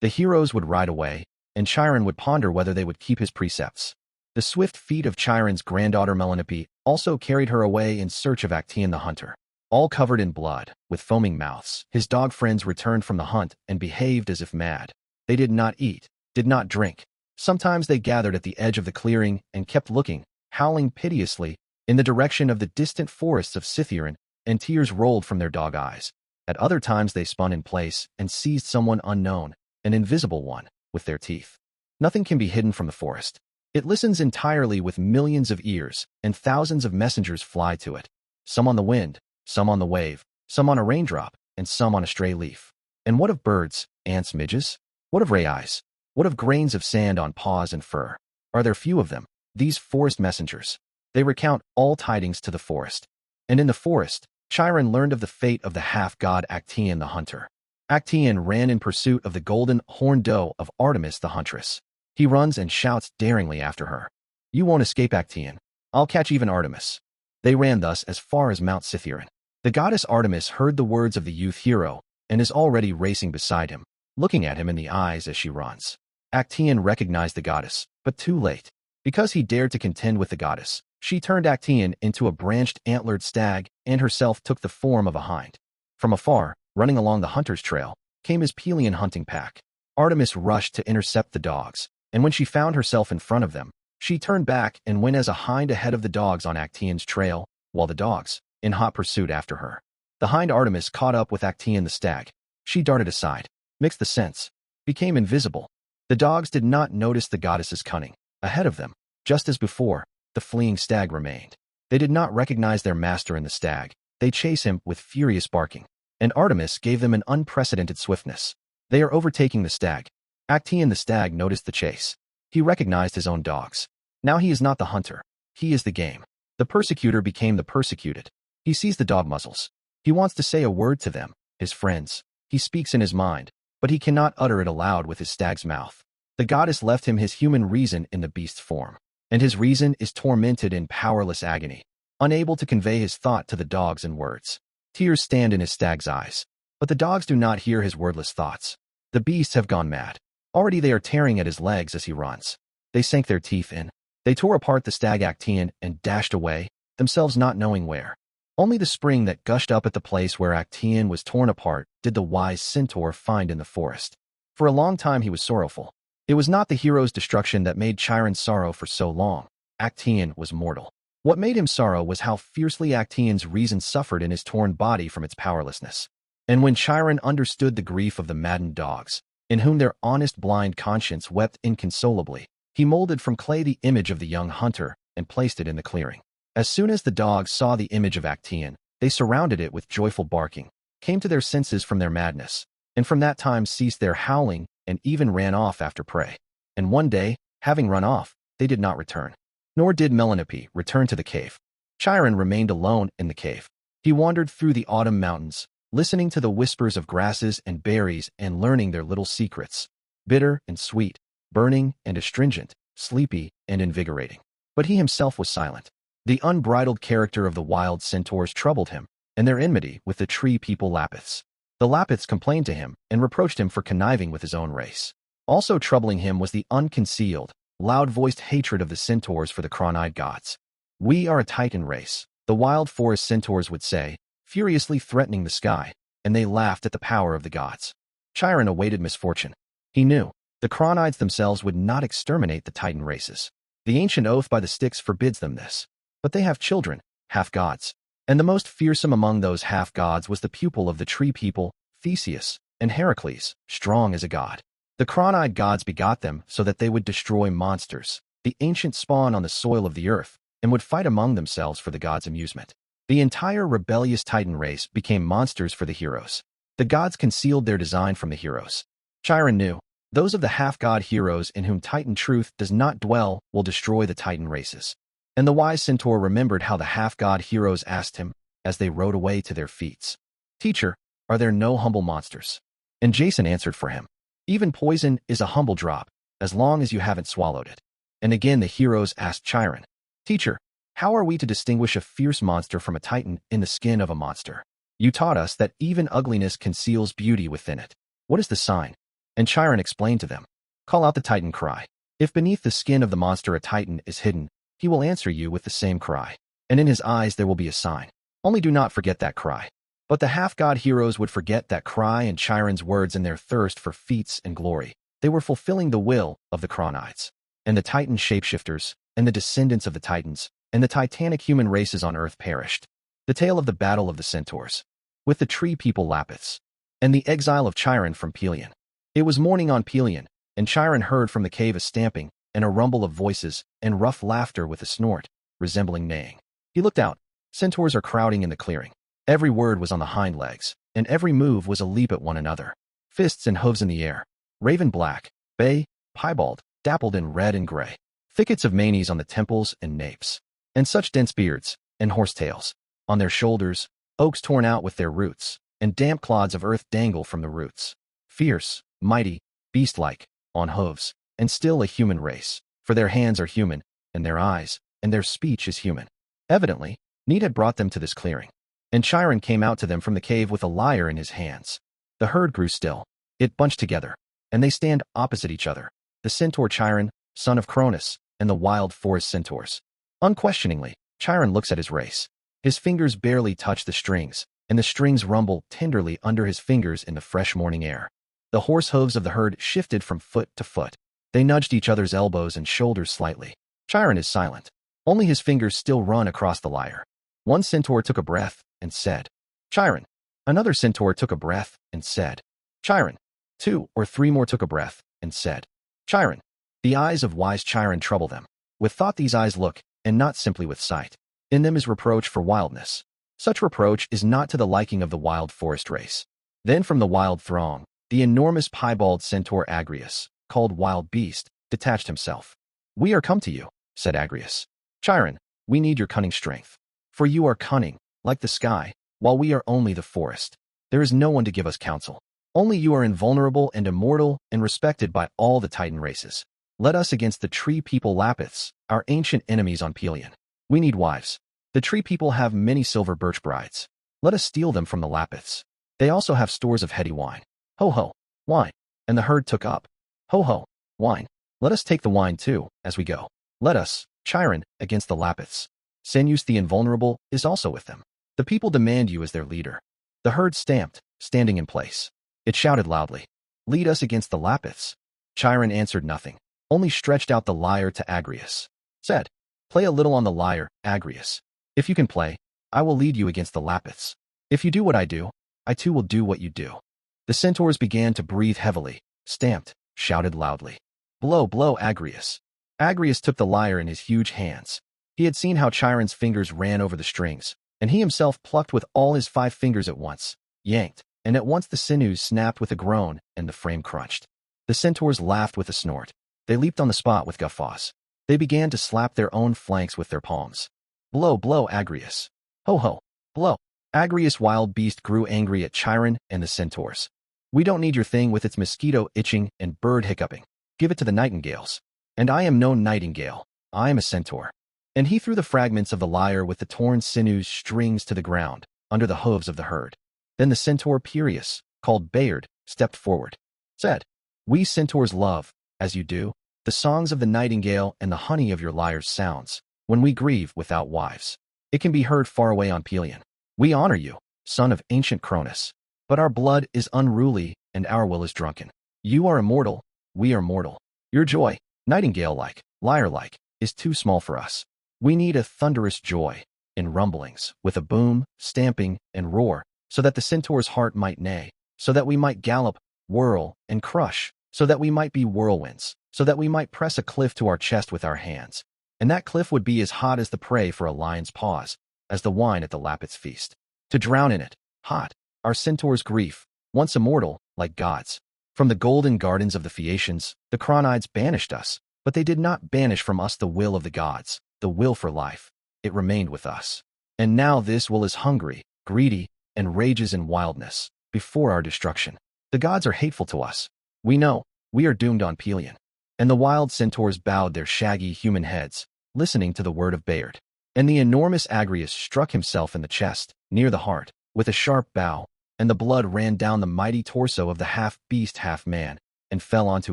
S1: The heroes would ride away, and Chiron would ponder whether they would keep his precepts. The swift feet of Chiron's granddaughter Melanope also carried her away in search of Actaeon the hunter. All covered in blood, with foaming mouths, his dog friends returned from the hunt and behaved as if mad. They did not eat, did not drink. Sometimes they gathered at the edge of the clearing and kept looking, howling piteously, in the direction of the distant forests of Cithaeron, and tears rolled from their dog eyes. At other times they spun in place and seized someone unknown, an invisible one, with their teeth. Nothing can be hidden from the forest. It listens entirely with millions of ears, and thousands of messengers fly to it. Some on the wind, some on the wave, some on a raindrop, and some on a stray leaf. And what of birds, ants, midges? What of eyes? What of grains of sand on paws and fur? Are there few of them, these forest messengers? They recount all tidings to the forest. And in the forest, Chiron learned of the fate of the half-god Actaeon the hunter. Actaeon ran in pursuit of the golden horned doe of Artemis the huntress. He runs and shouts daringly after her. "You won't escape, Actaeon. I'll catch even Artemis." They ran thus as far as Mount Cithaeron. The goddess Artemis heard the words of the youth hero and is already racing beside him, looking at him in the eyes as she runs. Actaeon recognized the goddess, but too late. Because he dared to contend with the goddess, she turned Actaeon into a branched antlered stag and herself took the form of a hind. From afar, running along the hunter's trail, came his Pelian hunting pack. Artemis rushed to intercept the dogs, and when she found herself in front of them, she turned back and went as a hind ahead of the dogs on Actaeon's trail, while the dogs, in hot pursuit after her. The hind Artemis caught up with Actaeon the stag. She darted aside, mixed the scents, became invisible. The dogs did not notice the goddess's cunning. Ahead of them, just as before, the fleeing stag remained. They did not recognize their master in the stag. They chase him with furious barking. And Artemis gave them an unprecedented swiftness. They are overtaking the stag. Actaeon the stag noticed the chase. He recognized his own dogs. Now he is not the hunter. He is the game. The persecutor became the persecuted. He sees the dog muzzles. He wants to say a word to them, his friends. He speaks in his mind, but he cannot utter it aloud with his stag's mouth. The goddess left him his human reason in the beast's form, and his reason is tormented in powerless agony, unable to convey his thought to the dogs in words. Tears stand in his stag's eyes, but the dogs do not hear his wordless thoughts. The beasts have gone mad. Already they are tearing at his legs as he runs. They sank their teeth in. They tore apart the stag Actaeon and dashed away, themselves not knowing where. Only the spring that gushed up at the place where Actaeon was torn apart did the wise centaur find in the forest. For a long time he was sorrowful. It was not the hero's destruction that made Chiron sorrow for so long. Actaeon was mortal. What made him sorrow was how fiercely Actaeon's reason suffered in his torn body from its powerlessness. And when Chiron understood the grief of the maddened dogs, in whom their honest blind conscience wept inconsolably, he molded from clay the image of the young hunter and placed it in the clearing. As soon as the dogs saw the image of Actaeon, they surrounded it with joyful barking, came to their senses from their madness, and from that time ceased their howling and even ran off after prey. And one day, having run off, they did not return. Nor did Melanope return to the cave. Chiron remained alone in the cave. He wandered through the autumn mountains, listening to the whispers of grasses and berries and learning their little secrets, bitter and sweet, burning and astringent, sleepy and invigorating. But he himself was silent. The unbridled character of the wild centaurs troubled him, and their enmity with the tree people Lapiths. The Lapiths complained to him and reproached him for conniving with his own race. Also troubling him was the unconcealed, loud-voiced hatred of the centaurs for the crown-eyed gods. "We are a Titan race," the wild forest centaurs would say, furiously threatening the sky, and they laughed at the power of the gods. Chiron awaited misfortune. He knew the Cronaids themselves would not exterminate the Titan races. The ancient oath by the Styx forbids them this. But they have children, half-gods. And the most fearsome among those half-gods was the pupil of the tree people, Theseus, and Heracles, strong as a god. The crown-eyed gods begot them so that they would destroy monsters, the ancient spawn on the soil of the earth, and would fight among themselves for the gods' amusement. The entire rebellious Titan race became monsters for the heroes. The gods concealed their design from the heroes. Chiron knew, those of the half-god heroes in whom Titan truth does not dwell will destroy the Titan races. And the wise centaur remembered how the half-god heroes asked him, as they rode away to their feats, "Teacher, are there no humble monsters?" And Jason answered for him, Even poison is a humble drop, as long as you haven't swallowed it. And again the heroes asked Chiron, Teacher, how are we to distinguish a fierce monster from a titan in the skin of a monster? You taught us that even ugliness conceals beauty within it. What is the sign? And Chiron explained to them, Call out the titan cry. If beneath the skin of the monster a titan is hidden, he will answer you with the same cry. And in his eyes there will be a sign. Only do not forget that cry. But the half-god heroes would forget that cry and Chiron's words in their thirst for feats and glory. They were fulfilling the will of the Cronaids. And the Titan shapeshifters, and the descendants of the Titans, and the titanic human races on Earth perished. The tale of the battle of the centaurs, with the tree people Lapiths, and the exile of Chiron from Pelion. It was morning on Pelion, and Chiron heard from the cave a stamping, and a rumble of voices, and rough laughter with a snort, resembling neighing. He looked out. Centaurs are crowding in the clearing. Every word was on the hind legs, and every move was a leap at one another. Fists and hooves in the air. Raven black, bay, piebald, dappled in red and gray. Thickets of manes on the temples and napes. And such dense beards, and horsetails. On their shoulders, oaks torn out with their roots, and damp clods of earth dangle from the roots. Fierce, mighty, beast-like, on hooves, and still a human race, for their hands are human, and their eyes, and their speech is human. Evidently, need had brought them to this clearing. And Chiron came out to them from the cave with a lyre in his hands. The herd grew still. It bunched together, and they stand opposite each other, the centaur Chiron, son of Cronus, and the wild forest centaurs. Unquestioningly, Chiron looks at his race. His fingers barely touch the strings, and the strings rumble tenderly under his fingers in the fresh morning air. The horse hooves of the herd shifted from foot to foot. They nudged each other's elbows and shoulders slightly. Chiron is silent. Only his fingers still run across the lyre. One centaur took a breath and said, Chiron. Another centaur took a breath and said, Chiron. 2 or 3 more took a breath and said, Chiron. The eyes of wise Chiron trouble them. With thought these eyes look, and not simply with sight. In them is reproach for wildness. Such reproach is not to the liking of the wild forest race. Then from the wild throng, the enormous piebald centaur Agrius, called Wild Beast, detached himself. We are come to you, said Agrius. Chiron, we need your cunning strength. For you are cunning, like the sky, while we are only the forest. There is no one to give us counsel. Only you are invulnerable and immortal and respected by all the Titan races. Let us against the tree people Lapiths, our ancient enemies on Pelion. We need wives. The tree people have many silver birch brides. Let us steal them from the Lapiths. They also have stores of heady wine. Ho ho, wine. And the herd took up. Ho ho, wine. Let us take the wine too, as we go. Let us, Chiron, against the Lapiths. Senus the invulnerable is also with them. The people demand you as their leader. The herd stamped, standing in place. It shouted loudly, Lead us against the Lapiths. Chiron answered nothing, only stretched out the lyre to Agrius. Said, Play a little on the lyre, Agrius. If you can play, I will lead you against the Lapiths. If you do what I do, I too will do what you do. The centaurs began to breathe heavily, stamped, shouted loudly. Blow, blow, Agrius. Agrius took the lyre in his huge hands. He had seen how Chiron's fingers ran over the strings, and he himself plucked with all his 5 fingers at once, yanked, and at once the sinews snapped with a groan and the frame crunched. The centaurs laughed with a snort. They leaped on the spot with guffaws. They began to slap their own flanks with their palms. Blow, blow, Agrius. Ho ho, blow. Agrius Wild Beast grew angry at Chiron and the centaurs. We don't need your thing with its mosquito itching and bird hiccuping. Give it to the nightingales. And I am no nightingale. I am a centaur. And he threw the fragments of the lyre with the torn sinews strings to the ground, under the hooves of the herd. Then the centaur Piraeus, called Bayard, stepped forward. Said, We centaurs love, as you do, the songs of the nightingale and the honey of your lyre's sounds, when we grieve without wives. It can be heard far away on Pelion. We honor you, son of ancient Cronus. But our blood is unruly and our will is drunken. You are immortal, we are mortal. Your joy, nightingale-like, lyre-like, is too small for us. We need a thunderous joy, in rumblings, with a boom, stamping, and roar, so that the centaur's heart might neigh, so that we might gallop, whirl, and crush, so that we might be whirlwinds, so that we might press a cliff to our chest with our hands. And that cliff would be as hot as the prey for a lion's paws, as the wine at the Lapith's feast. To drown in it, hot, our centaur's grief, once immortal, like gods. From the golden gardens of the Phaeacians, the Cronaids banished us, but they did not banish from us the will of the gods, the will for life. It remained with us. And now this will is hungry, greedy, and rages in wildness, before our destruction. The gods are hateful to us. We know, we are doomed on Pelion. And the wild centaurs bowed their shaggy human heads, listening to the word of Bayard. And the enormous Agrius struck himself in the chest, near the heart, with a sharp bow, and the blood ran down the mighty torso of the half-beast half-man, and fell onto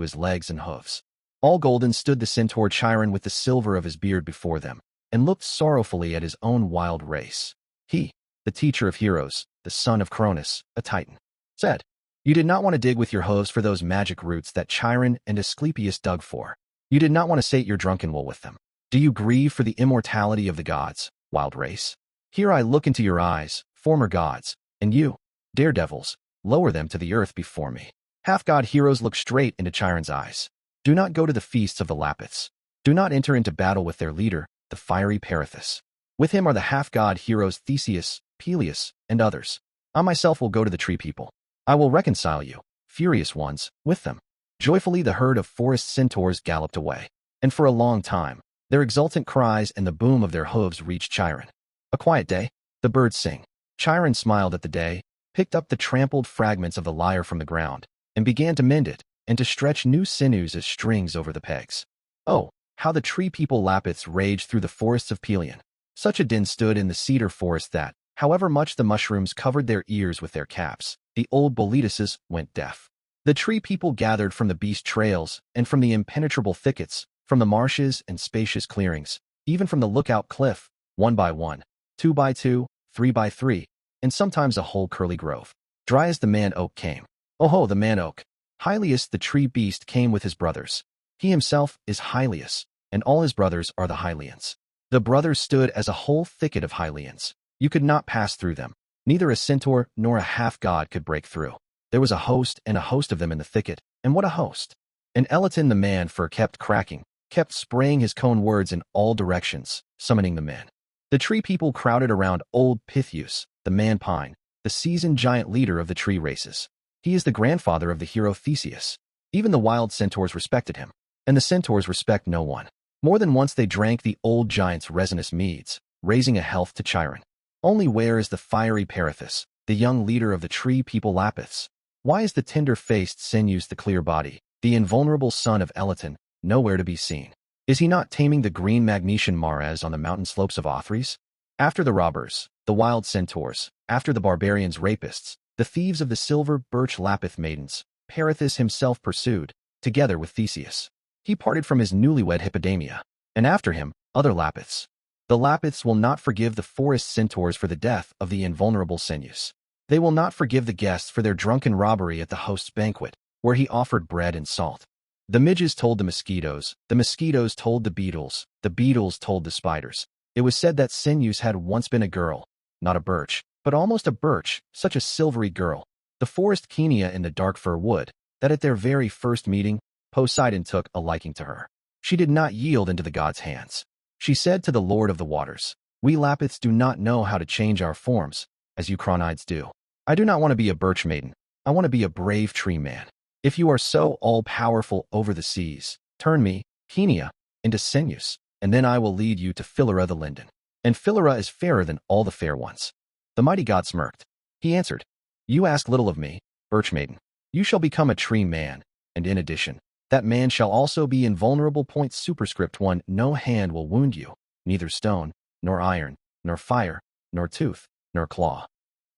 S1: his legs and hooves. All golden stood the centaur Chiron with the silver of his beard before them, and looked sorrowfully at his own wild race. He, the teacher of heroes, the son of Cronus, a Titan, said, "You did not want to dig with your hooves for those magic roots that Chiron and Asclepius dug for. You did not want to sate your drunken will with them. Do you grieve for the immortality of the gods, wild race? Here I look into your eyes, former gods, and you, daredevils, lower them to the earth before me." Half-god heroes look straight into Chiron's eyes. Do not go to the feasts of the Lapiths. Do not enter into battle with their leader, the fiery Perithous. With him are the half-god heroes Theseus, Peleus, and others. I myself will go to the tree people. I will reconcile you, furious ones, with them. Joyfully the herd of forest centaurs galloped away, and for a long time, their exultant cries and the boom of their hooves reached Chiron. A quiet day, the birds sing. Chiron smiled at the day, picked up the trampled fragments of the lyre from the ground, and began to mend it, and to stretch new sinews as strings over the pegs. Oh, how the tree people Lapiths raged through the forests of Pelion. Such a din stood in the cedar forest that, however much the mushrooms covered their ears with their caps, the old Boletuses went deaf. The tree people gathered from the beast trails and from the impenetrable thickets, from the marshes and spacious clearings, even from the lookout cliff, 1 by 1, 2 by 2, 3 by 3, and sometimes a whole curly grove. Dry as the man oak came. Oh ho, the man oak. Hylius the tree beast came with his brothers. He himself is Hylius, and all his brothers are the Hylians. The brothers stood as a whole thicket of Hylians. You could not pass through them. Neither a centaur nor a half-god could break through. There was a host and a host of them in the thicket, and what a host! And Elaton the man-fir kept cracking, kept spraying his cone words in all directions, summoning the men. The tree people crowded around old Pythius, the man-pine, the seasoned giant leader of the tree races. He is the grandfather of the hero Theseus. Even the wild centaurs respected him, and the centaurs respect no one. More than once they drank the old giant's resinous meads, raising a health to Chiron. Only where is the fiery Perithous, the young leader of the tree people Lapiths? Why is the tender-faced Sineus the clear body, the invulnerable son of Elaton, nowhere to be seen? Is he not taming the green magnesian mares on the mountain slopes of Othries? After the robbers, the wild centaurs, after the barbarians rapists, the thieves of the silver birch Lapith maidens, Perithous himself pursued, together with Theseus. He parted from his newlywed Hippodamia, and after him, other Lapiths. The Lapiths will not forgive the forest centaurs for the death of the invulnerable Sineus. They will not forgive the guests for their drunken robbery at the host's banquet, where he offered bread and salt. The midges told the mosquitoes told the beetles told the spiders. It was said that Sineus had once been a girl, not a birch, but almost a birch, such a silvery girl, the forest Kenia in the dark fir wood, that at their very first meeting, Poseidon took a liking to her. She did not yield into the god's hands. She said to the Lord of the Waters, "We Lapiths do not know how to change our forms, as you Cronides do. I do not want to be a birch maiden. I want to be a brave tree man. If you are so all-powerful over the seas, turn me, Kenia, into Sineus, and then I will lead you to Philyra the linden. And Philyra is fairer than all the fair ones." The mighty god smirked. He answered, "You ask little of me, birch maiden. You shall become a tree man, and in addition, that man shall also be invulnerable. Point superscript 1. No hand will wound you, neither stone, nor iron, nor fire, nor tooth, nor claw."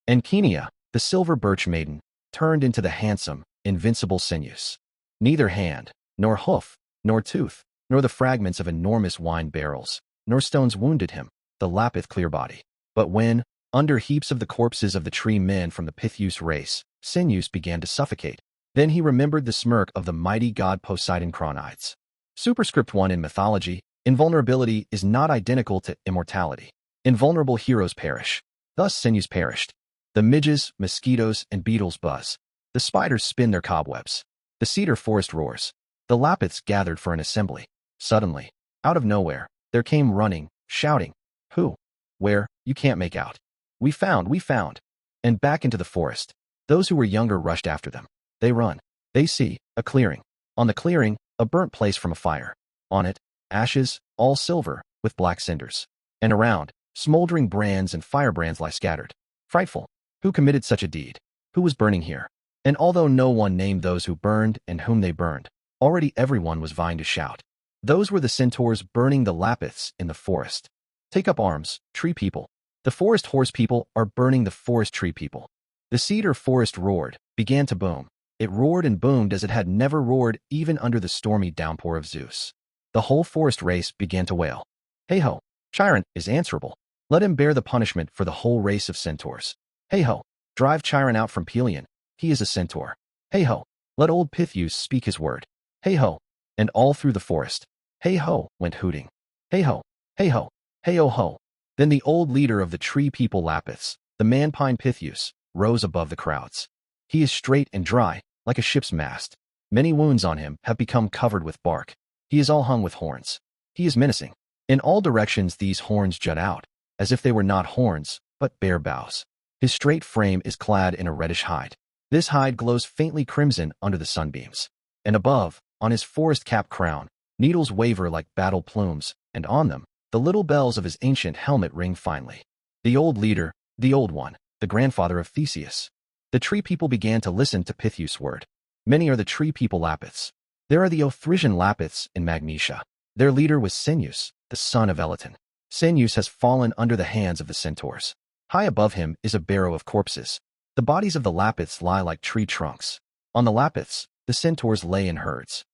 S1: And Kenia, the silver birch maiden, turned into the handsome, invincible Sineus. Neither hand, nor hoof, nor tooth, nor the fragments of enormous wine barrels, nor stones wounded him, the Lapith clear body. But when, under heaps of the corpses of the tree men from the Pythius race, Sineus began to suffocate, then he remembered the smirk of the mighty god Poseidon Cronides. Superscript 1. In mythology, invulnerability is not identical to immortality. Invulnerable heroes perish. Thus Sineus perished. The midges, mosquitoes, and beetles buzz. The spiders spin their cobwebs. The cedar forest roars. The Lapiths gathered for an assembly. Suddenly, out of nowhere, there came running, shouting. Who? Where? You can't make out. We found. And back into the forest. Those who were younger rushed after them. They run. They see a clearing. On the clearing, a burnt place from a fire. On it, ashes, all silver, with black cinders. And around, smoldering brands and firebrands lie scattered. Frightful. Who committed such a deed? Who was burning here? And although no one named those who burned and whom they burned, already everyone was vying to shout. Those were the centaurs burning the Lapiths in the forest. Take up arms, tree people. The forest horse people are burning the forest tree people. The cedar forest roared, began to boom. It roared and boomed as it had never roared even under the stormy downpour of Zeus. The whole forest race began to wail. Hey-ho, Chiron is answerable. Let him bear the punishment for the whole race of centaurs. Hey-ho, drive Chiron out from Pelion. He is a centaur. Hey-ho, let old Pythius speak his word. Hey-ho, and all through the forest, hey-ho went hooting. Hey-ho, hey-ho, hey-oh-ho. Then the old leader of the tree people Lapiths, the man-pine Pythius, rose above the crowds. He is straight and dry, like a ship's mast. Many wounds on him have become covered with bark. He is all hung with horns. He is menacing. In all directions these horns jut out, as if they were not horns, but bare boughs. His straight frame is clad in a reddish hide. This hide glows faintly crimson under the sunbeams. And above, on his forest-capped crown, needles waver like battle plumes, and on them, the little bells of his ancient helmet ring finely. The old leader, the old one, the grandfather of Theseus. The tree people began to listen to Pythius' word. Many are the tree people Lapiths. There are the Othrysian Lapiths in Magnesia. Their leader was Cinyus, the son of Elaton. Cinyus has fallen under the hands of the centaurs. High above him is a barrow of corpses. The bodies of the Lapiths lie like tree trunks. On the Lapiths, the centaurs lay in herds.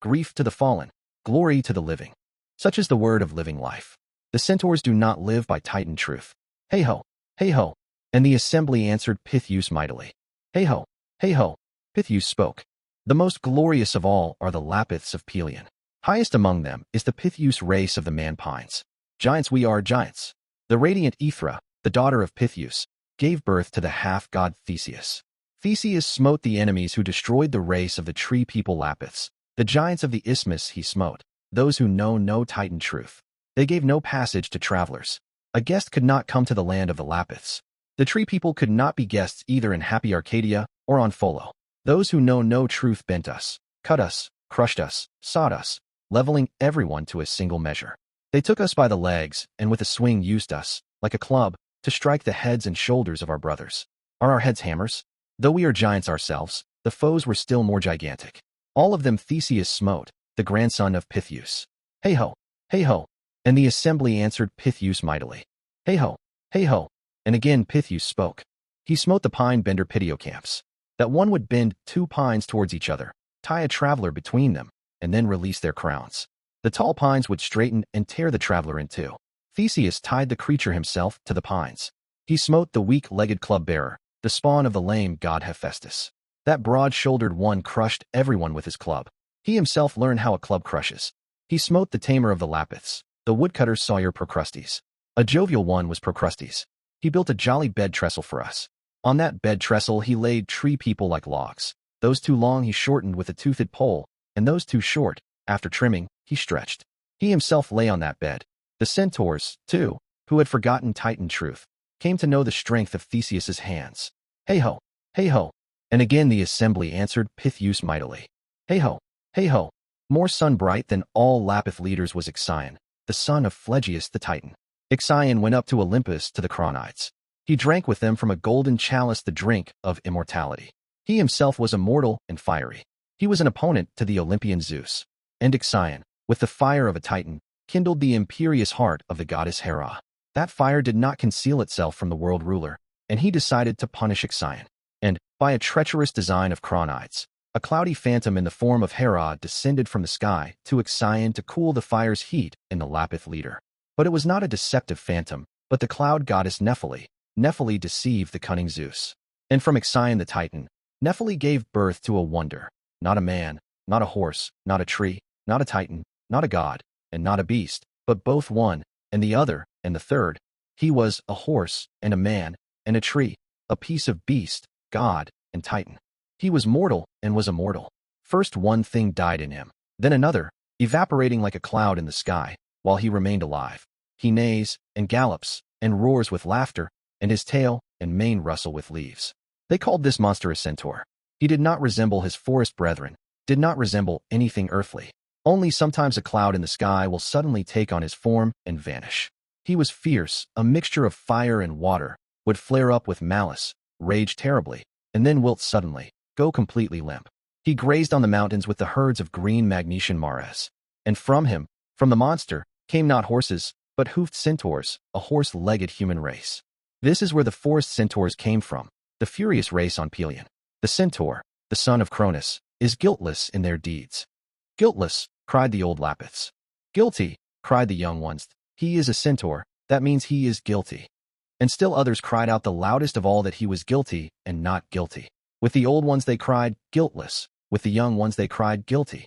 S1: Grief to the fallen, glory to the living. Such is the word of living life. The centaurs do not live by Titan truth. Hey-ho, hey-ho. And the assembly answered Pythius mightily. Hey-ho, hey-ho. Pythius spoke. The most glorious of all are the Lapiths of Pelion. Highest among them is the Pythius race of the man-pines. Giants we are giants. The radiant Aethra, the daughter of Pythius, gave birth to the half-god Theseus. Theseus smote the enemies who destroyed the race of the tree people Lapiths. The giants of the isthmus he smote, those who know no Titan truth. They gave no passage to travelers. A guest could not come to the land of the Lapiths. The tree people could not be guests either in happy Arcadia or on Pholo. Those who know no truth bent us, cut us, crushed us, sawed us, leveling everyone to a single measure. They took us by the legs and with a swing used us, like a club, to strike the heads and shoulders of our brothers. Are our heads hammers? Though we are giants ourselves, the foes were still more gigantic. All of them Theseus smote, the grandson of Pythius. Hey-ho, hey-ho. And the assembly answered Pythius mightily. Hey-ho, hey-ho. And again Pythius spoke. He smote the pine-bender Pityocamps. That one would bend two pines towards each other, tie a traveler between them, and then release their crowns. The tall pines would straighten and tear the traveler in two. Theseus tied the creature himself to the pines. He smote the weak-legged club-bearer, the spawn of the lame god Hephaestus. That broad-shouldered one crushed everyone with his club. He himself learned how a club crushes. He smote the tamer of the Lapiths, the woodcutter's sawyer Procrustes. A jovial one was Procrustes. He built a jolly bed trestle for us. On that bed trestle he laid tree people like logs. Those too long he shortened with a toothed pole, and those too short, after trimming, he stretched. He himself lay on that bed. The centaurs, too, who had forgotten Titan truth, came to know the strength of Theseus's hands. Hey-ho, hey-ho. And again the assembly answered Pythius mightily. Hey-ho, hey-ho. More sun-bright than all Lapith leaders was Ixion, the son of Phlegyas the Titan. Ixion went up to Olympus to the Cronides. He drank with them from a golden chalice the drink of immortality. He himself was immortal and fiery. He was an opponent to the Olympian Zeus. And Ixion, with the fire of a Titan, kindled the imperious heart of the goddess Hera. That fire did not conceal itself from the world ruler, and he decided to punish Ixion. And, by a treacherous design of Cronides, a cloudy phantom in the form of Hera descended from the sky to Ixion to cool the fire's heat in the Lapith leader. But it was not a deceptive phantom, but the cloud goddess Nephele. Nephele deceived the cunning Zeus. And from Ixion the Titan, Nephele gave birth to a wonder. Not a man, not a horse, not a tree, not a Titan, not a god, and not a beast, but both one, and the other, and the third. He was a horse, and a man, and a tree, a piece of beast, god, and Titan. He was mortal and was immortal. First one thing died in him, then another, evaporating like a cloud in the sky, while he remained alive. He neighs, and gallops, and roars with laughter, and his tail and mane rustle with leaves. They called this monster a centaur. He did not resemble his forest brethren, did not resemble anything earthly. Only sometimes a cloud in the sky will suddenly take on his form and vanish. He was fierce, a mixture of fire and water, would flare up with malice, rage terribly, and then wilt suddenly. go completely limp. He grazed on the mountains with the herds of green Magnesian mares. And from him, from the monster, came not horses, but hoofed centaurs, a horse-legged human race. This is where the forest centaurs came from, the furious race on Pelion. The centaur, the son of Cronus, is guiltless in their deeds. Guiltless, cried the old Lapiths. Guilty, cried the young ones. He is a centaur, that means he is guilty. And still others cried out the loudest of all that he was guilty and not guilty. With the old ones they cried, guiltless. With the young ones they cried, guilty.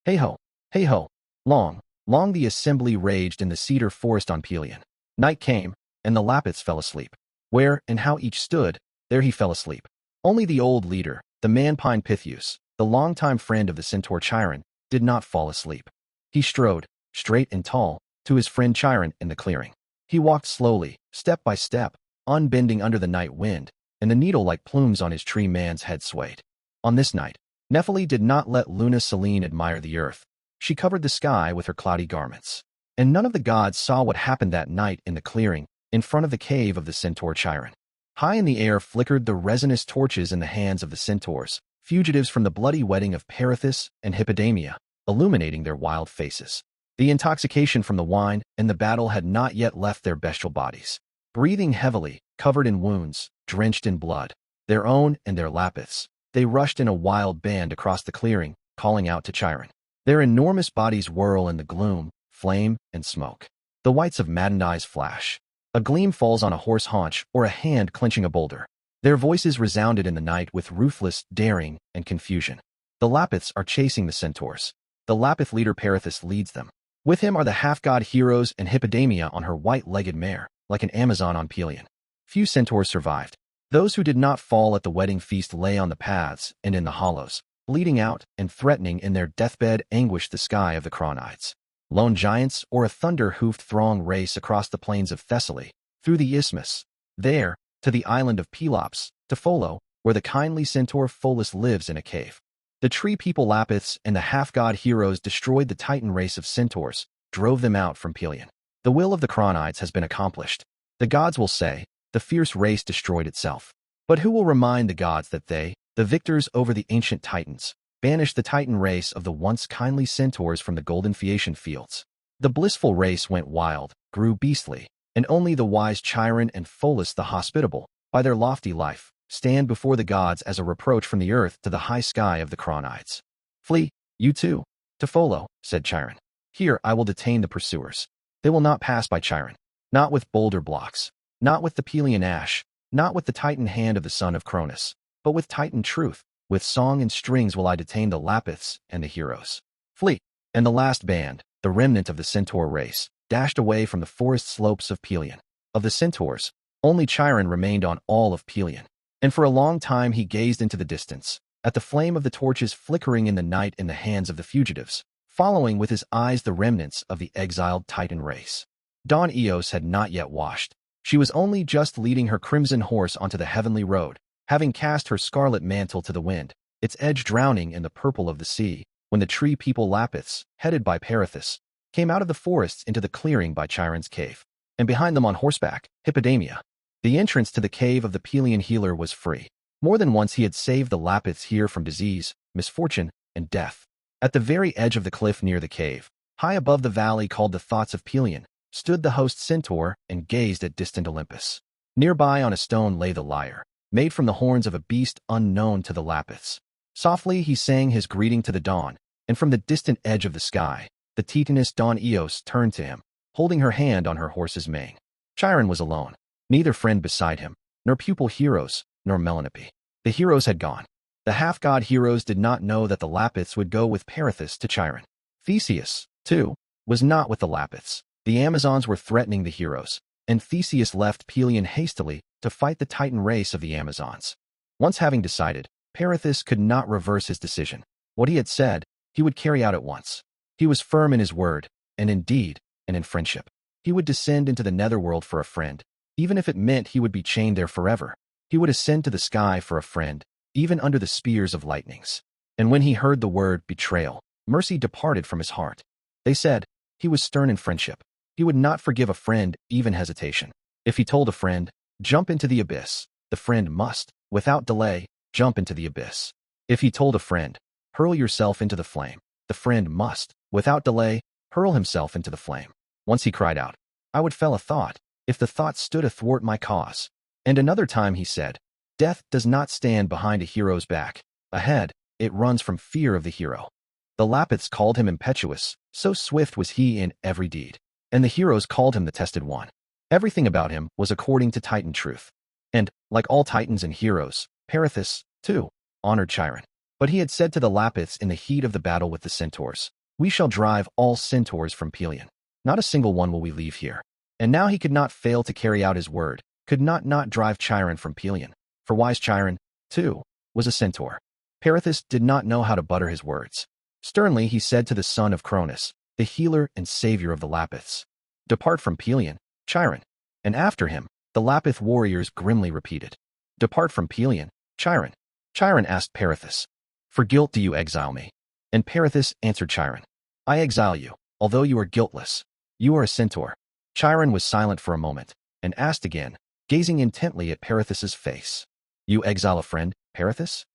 S1: Hey-ho, hey-ho. Long, long the assembly raged in the cedar forest on Pelion. Night came, and the Lapiths fell asleep. Where and how each stood, there he fell asleep. Only the old leader, the man-pine Pythius, the longtime friend of the centaur Chiron, did not fall asleep. He strode, straight and tall, to his friend Chiron in the clearing. He walked slowly, step by step, unbending under the night wind, and the needle-like plumes on his tree man's head swayed. On this night, Nephele did not let Luna Selene admire the earth. She covered the sky with her cloudy garments. And none of the gods saw what happened that night in the clearing, in front of the cave of the centaur Chiron. High in the air flickered the resinous torches in the hands of the centaurs, fugitives from the bloody wedding of Perithous and Hippodamia, illuminating their wild faces. The intoxication from the wine and the battle had not yet left their bestial bodies. Breathing heavily, covered in wounds, drenched in blood, their own and their Lapiths, they rushed in a wild band across the clearing, calling out to Chiron. Their enormous bodies whirl in the gloom, flame, and smoke. The whites of maddened eyes flash. A gleam falls on a horse haunch or a hand clenching a boulder. Their voices resounded in the night with ruthless daring and confusion. The Lapiths are chasing the centaurs. The Lapith leader Perithous leads them. With him are the half-god heroes and Hippodamia on her white-legged mare, like an Amazon on Pelion. Few centaurs survived. Those who did not fall at the wedding feast lay on the paths and in the hollows, bleeding out and threatening in their deathbed anguish the sky of the Cronides. Lone giants or a thunder-hoofed throng race across the plains of Thessaly, through the isthmus, there, to the island of Pelops, to Pholo, where the kindly centaur Pholus lives in a cave. The tree people Lapiths and the half-god heroes destroyed the Titan race of centaurs, drove them out from Pelion. The will of the Cronides has been accomplished. The gods will say, the fierce race destroyed itself. But who will remind the gods that they, the victors over the ancient Titans, banished the Titan race of the once kindly centaurs from the golden Phaeacian fields? The blissful race went wild, grew beastly, and only the wise Chiron and Pholus the hospitable, by their lofty life, stand before the gods as a reproach from the earth to the high sky of the Cronides. Flee, you too, to Pholo, said Chiron. Here I will detain the pursuers. They will not pass by Chiron, not with boulder blocks, not with the Pelion ash, not with the Titan hand of the son of Cronus, but with Titan truth, with song and strings will I detain the Lapiths and the heroes. Flee, and the last band, the remnant of the centaur race, dashed away from the forest slopes of Pelion. Of the centaurs, only Chiron remained on all of Pelion, and for a long time he gazed into the distance, at the flame of the torches flickering in the night in the hands of the fugitives, following with his eyes the remnants of the exiled Titan race. Dawn Eos had not yet washed. She was only just leading her crimson horse onto the heavenly road, having cast her scarlet mantle to the wind, its edge drowning in the purple of the sea, when the tree people Lapiths, headed by Perithous, came out of the forests into the clearing by Chiron's cave. And behind them on horseback, Hippodamia. The entrance to the cave of the Pelion healer was free. More than once he had saved the Lapiths here from disease, misfortune, and death. At the very edge of the cliff near the cave, high above the valley called the Thoughts of Pelion, stood the host centaur and gazed at distant Olympus. Nearby on a stone lay the lyre, made from the horns of a beast unknown to the Lapiths. Softly he sang his greeting to the dawn, and from the distant edge of the sky, the Titaness Dawn Eos turned to him, holding her hand on her horse's mane. Chiron was alone, neither friend beside him, nor pupil heroes, nor Melanope. The heroes had gone. The half-god heroes did not know that the Lapiths would go with Perithous to Chiron. Theseus, too, was not with the Lapiths. The Amazons were threatening the heroes, and Theseus left Pelion hastily to fight the Titan race of the Amazons. Once having decided, Perithous could not reverse his decision. What he had said, he would carry out at once. He was firm in his word, and in deed, and in friendship. He would descend into the netherworld for a friend, even if it meant he would be chained there forever. He would ascend to the sky for a friend, even under the spears of lightnings. And when he heard the word betrayal, mercy departed from his heart. They said, he was stern in friendship. He would not forgive a friend even hesitation. If he told a friend, jump into the abyss, the friend must, without delay, jump into the abyss. If he told a friend, hurl yourself into the flame, the friend must, without delay, hurl himself into the flame. Once he cried out, I would fell a thought, if the thought stood athwart my cause. And another time he said, death does not stand behind a hero's back. Ahead, it runs from fear of the hero. The Lapiths called him impetuous, so swift was he in every deed. And the heroes called him the tested one. Everything about him was according to Titan truth. And, like all Titans and heroes, Perithous, too, honored Chiron. But he had said to the Lapiths in the heat of the battle with the centaurs, we shall drive all centaurs from Pelion. Not a single one will we leave here. And now he could not fail to carry out his word, could not drive Chiron from Pelion. For wise Chiron, too, was a centaur. Perithous did not know how to butter his words. Sternly he said to the son of Cronus, the healer and savior of the Lapiths, depart from Pelion, Chiron. And after him, the Lapith warriors grimly repeated, depart from Pelion, Chiron. Chiron asked Perithous, for guilt do you exile me? And Perithous answered Chiron, I exile you, although you are guiltless. You are a centaur. Chiron was silent for a moment, and asked again, gazing intently at Perithous' face, you exile a friend, Perithous?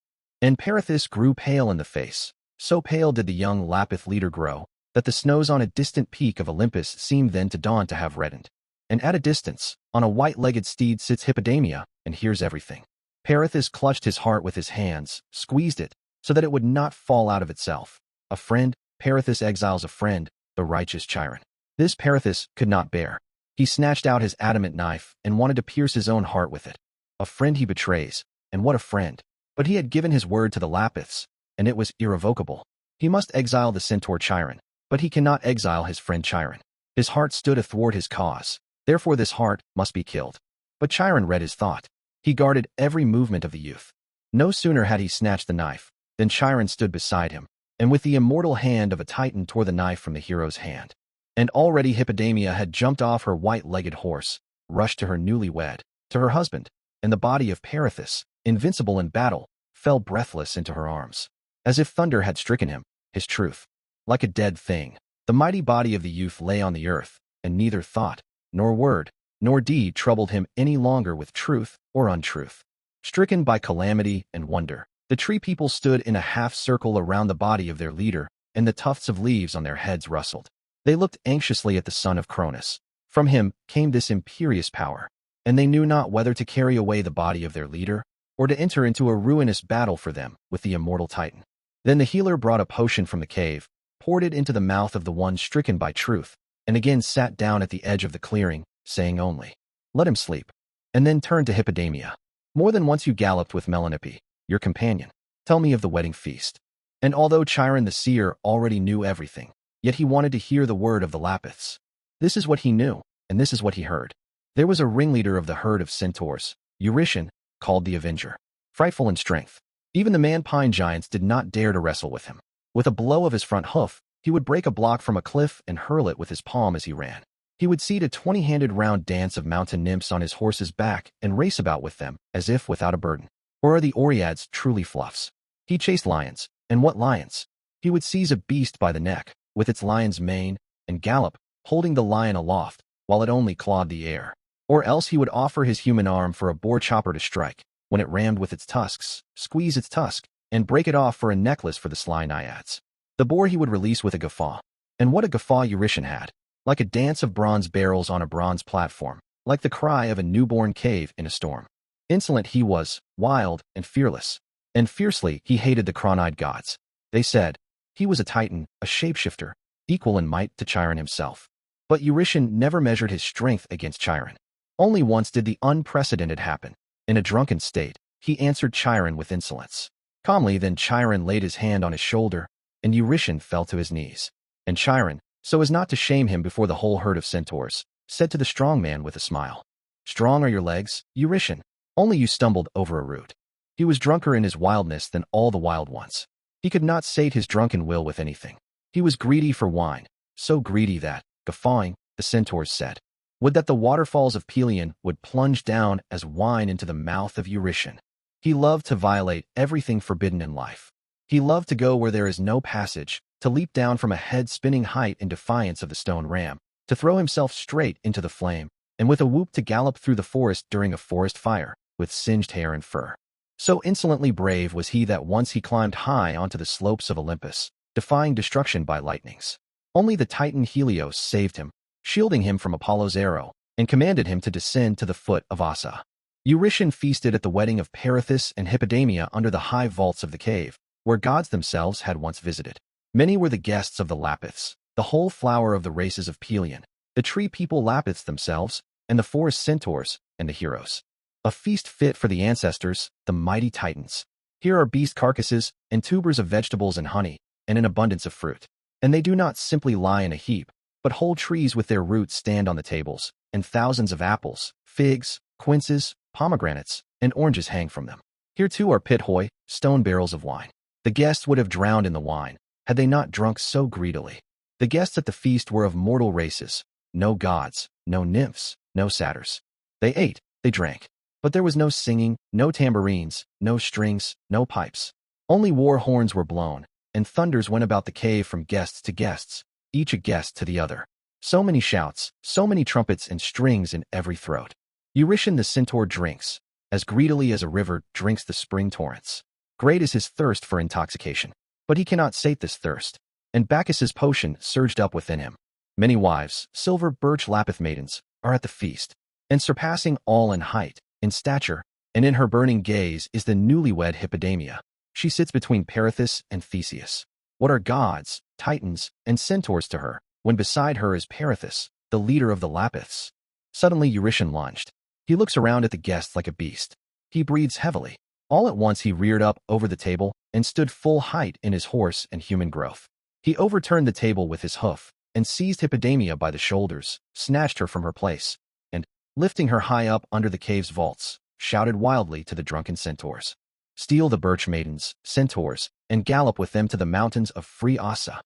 S1: And Perithous grew pale in the face. So pale did the young Lapith leader grow, that the snows on a distant peak of Olympus seemed then to dawn to have reddened. And at a distance, on a white-legged steed sits Hippodamia, and hears everything. Perithous clutched his heart with his hands, squeezed it, so that it would not fall out of itself. A friend, Perithous exiles a friend, the righteous Chiron. This Perithous could not bear. He snatched out his adamant knife, and wanted to pierce his own heart with it. A friend he betrays, and what a friend! But he had given his word to the Lapiths, and it was irrevocable. He must exile the centaur Chiron, but he cannot exile his friend Chiron. His heart stood athwart his cause, therefore this heart must be killed. But Chiron read his thought. He guarded every movement of the youth. No sooner had he snatched the knife, than Chiron stood beside him, and with the immortal hand of a Titan tore the knife from the hero's hand. And already Hippodamia had jumped off her white-legged horse, rushed to her newlywed, to her husband, and the body of Perithous, invincible in battle, fell breathless into her arms. As if thunder had stricken him, his truth. Like a dead thing, the mighty body of the youth lay on the earth, and neither thought, nor word, nor deed troubled him any longer with truth or untruth. Stricken by calamity and wonder, the tree people stood in a half-circle around the body of their leader, and the tufts of leaves on their heads rustled. They looked anxiously at the son of Cronus. From him came this imperious power, and they knew not whether to carry away the body of their leader, or to enter into a ruinous battle for them with the immortal Titan. Then the healer brought a potion from the cave, poured it into the mouth of the one stricken by truth, and again sat down at the edge of the clearing, saying only, let him sleep, and then turned to Hippodamia. More than once you galloped with Melanippe, your companion. Tell me of the wedding feast. And although Chiron the seer already knew everything, yet he wanted to hear the word of the Lapiths. This is what he knew, and this is what he heard. There was a ringleader of the herd of centaurs, Eurytion, called the Avenger. Frightful in strength, even the man-pine giants did not dare to wrestle with him. With a blow of his front hoof, he would break a block from a cliff and hurl it with his palm as he ran. He would seat a 20-handed round dance of mountain nymphs on his horse's back and race about with them, as if without a burden. Or are the Oreads truly fluffs? He chased lions, and what lions? He would seize a beast by the neck, with its lion's mane, and gallop, holding the lion aloft, while it only clawed the air. Or else he would offer his human arm for a boar chopper to strike, when it rammed with its tusks, squeeze its tusk, and break it off for a necklace for the sly naiads. The boar he would release with a guffaw. And what a guffaw Eurytion had! Like a dance of bronze barrels on a bronze platform, like the cry of a newborn cave in a storm. Insolent he was, wild and fearless. And fiercely he hated the Cronide gods. They said, he was a Titan, a shapeshifter, equal in might to Chiron himself. But Eurytion never measured his strength against Chiron. Only once did the unprecedented happen. In a drunken state, he answered Chiron with insolence. Calmly then Chiron laid his hand on his shoulder, and Eurytion fell to his knees. And Chiron, so as not to shame him before the whole herd of centaurs, said to the strong man with a smile, strong are your legs, Eurytion, only you stumbled over a root. He was drunker in his wildness than all the wild ones. He could not sate his drunken will with anything. He was greedy for wine, so greedy that, guffawing, the centaurs said, would that the waterfalls of Pelion would plunge down as wine into the mouth of Eurytion. He loved to violate everything forbidden in life. He loved to go where there is no passage, to leap down from a head-spinning height in defiance of the stone ram, to throw himself straight into the flame, and with a whoop to gallop through the forest during a forest fire, with singed hair and fur. So insolently brave was he that once he climbed high onto the slopes of Olympus, defying destruction by lightnings. Only the Titan Helios saved him, shielding him from Apollo's arrow, and commanded him to descend to the foot of Ossa. Eurytion feasted at the wedding of Perithous and Hippodamia under the high vaults of the cave, where gods themselves had once visited. Many were the guests of the Lapiths, the whole flower of the races of Pelion, the tree people Lapiths themselves, and the forest centaurs and the heroes. A feast fit for the ancestors, the mighty Titans. Here are beast carcasses, and tubers of vegetables and honey, and an abundance of fruit. And they do not simply lie in a heap, but whole trees with their roots stand on the tables, and thousands of apples, figs, quinces, pomegranates, and oranges hang from them. Here too are pit-hoy, stone barrels of wine. The guests would have drowned in the wine, had they not drunk so greedily. The guests at the feast were of mortal races, no gods, no nymphs, no satyrs. They ate, they drank. But there was no singing, no tambourines, no strings, no pipes. Only war horns were blown, and thunders went about the cave from guests to guests, each a guest to the other. So many shouts, so many trumpets and strings in every throat. Eurytion the centaur drinks, as greedily as a river drinks the spring torrents. Great is his thirst for intoxication, but he cannot sate this thirst, and Bacchus's potion surged up within him. Many wives, silver birch Lapith maidens, are at the feast, and surpassing all in height, in stature, and in her burning gaze is the newlywed Hippodamia. She sits between Perithous and Theseus. What are gods, titans, and centaurs to her, when beside her is Perithous, the leader of the Lapiths? Suddenly Eurytion lunged. He looks around at the guests like a beast. He breathes heavily. All at once he reared up over the table and stood full height in his horse and human growth. He overturned the table with his hoof and seized Hippodamia by the shoulders, snatched her from her place, and, lifting her high up under the cave's vaults, shouted wildly to the drunken centaurs. Steal the birch maidens, centaurs, and gallop with them to the mountains of free Ossa.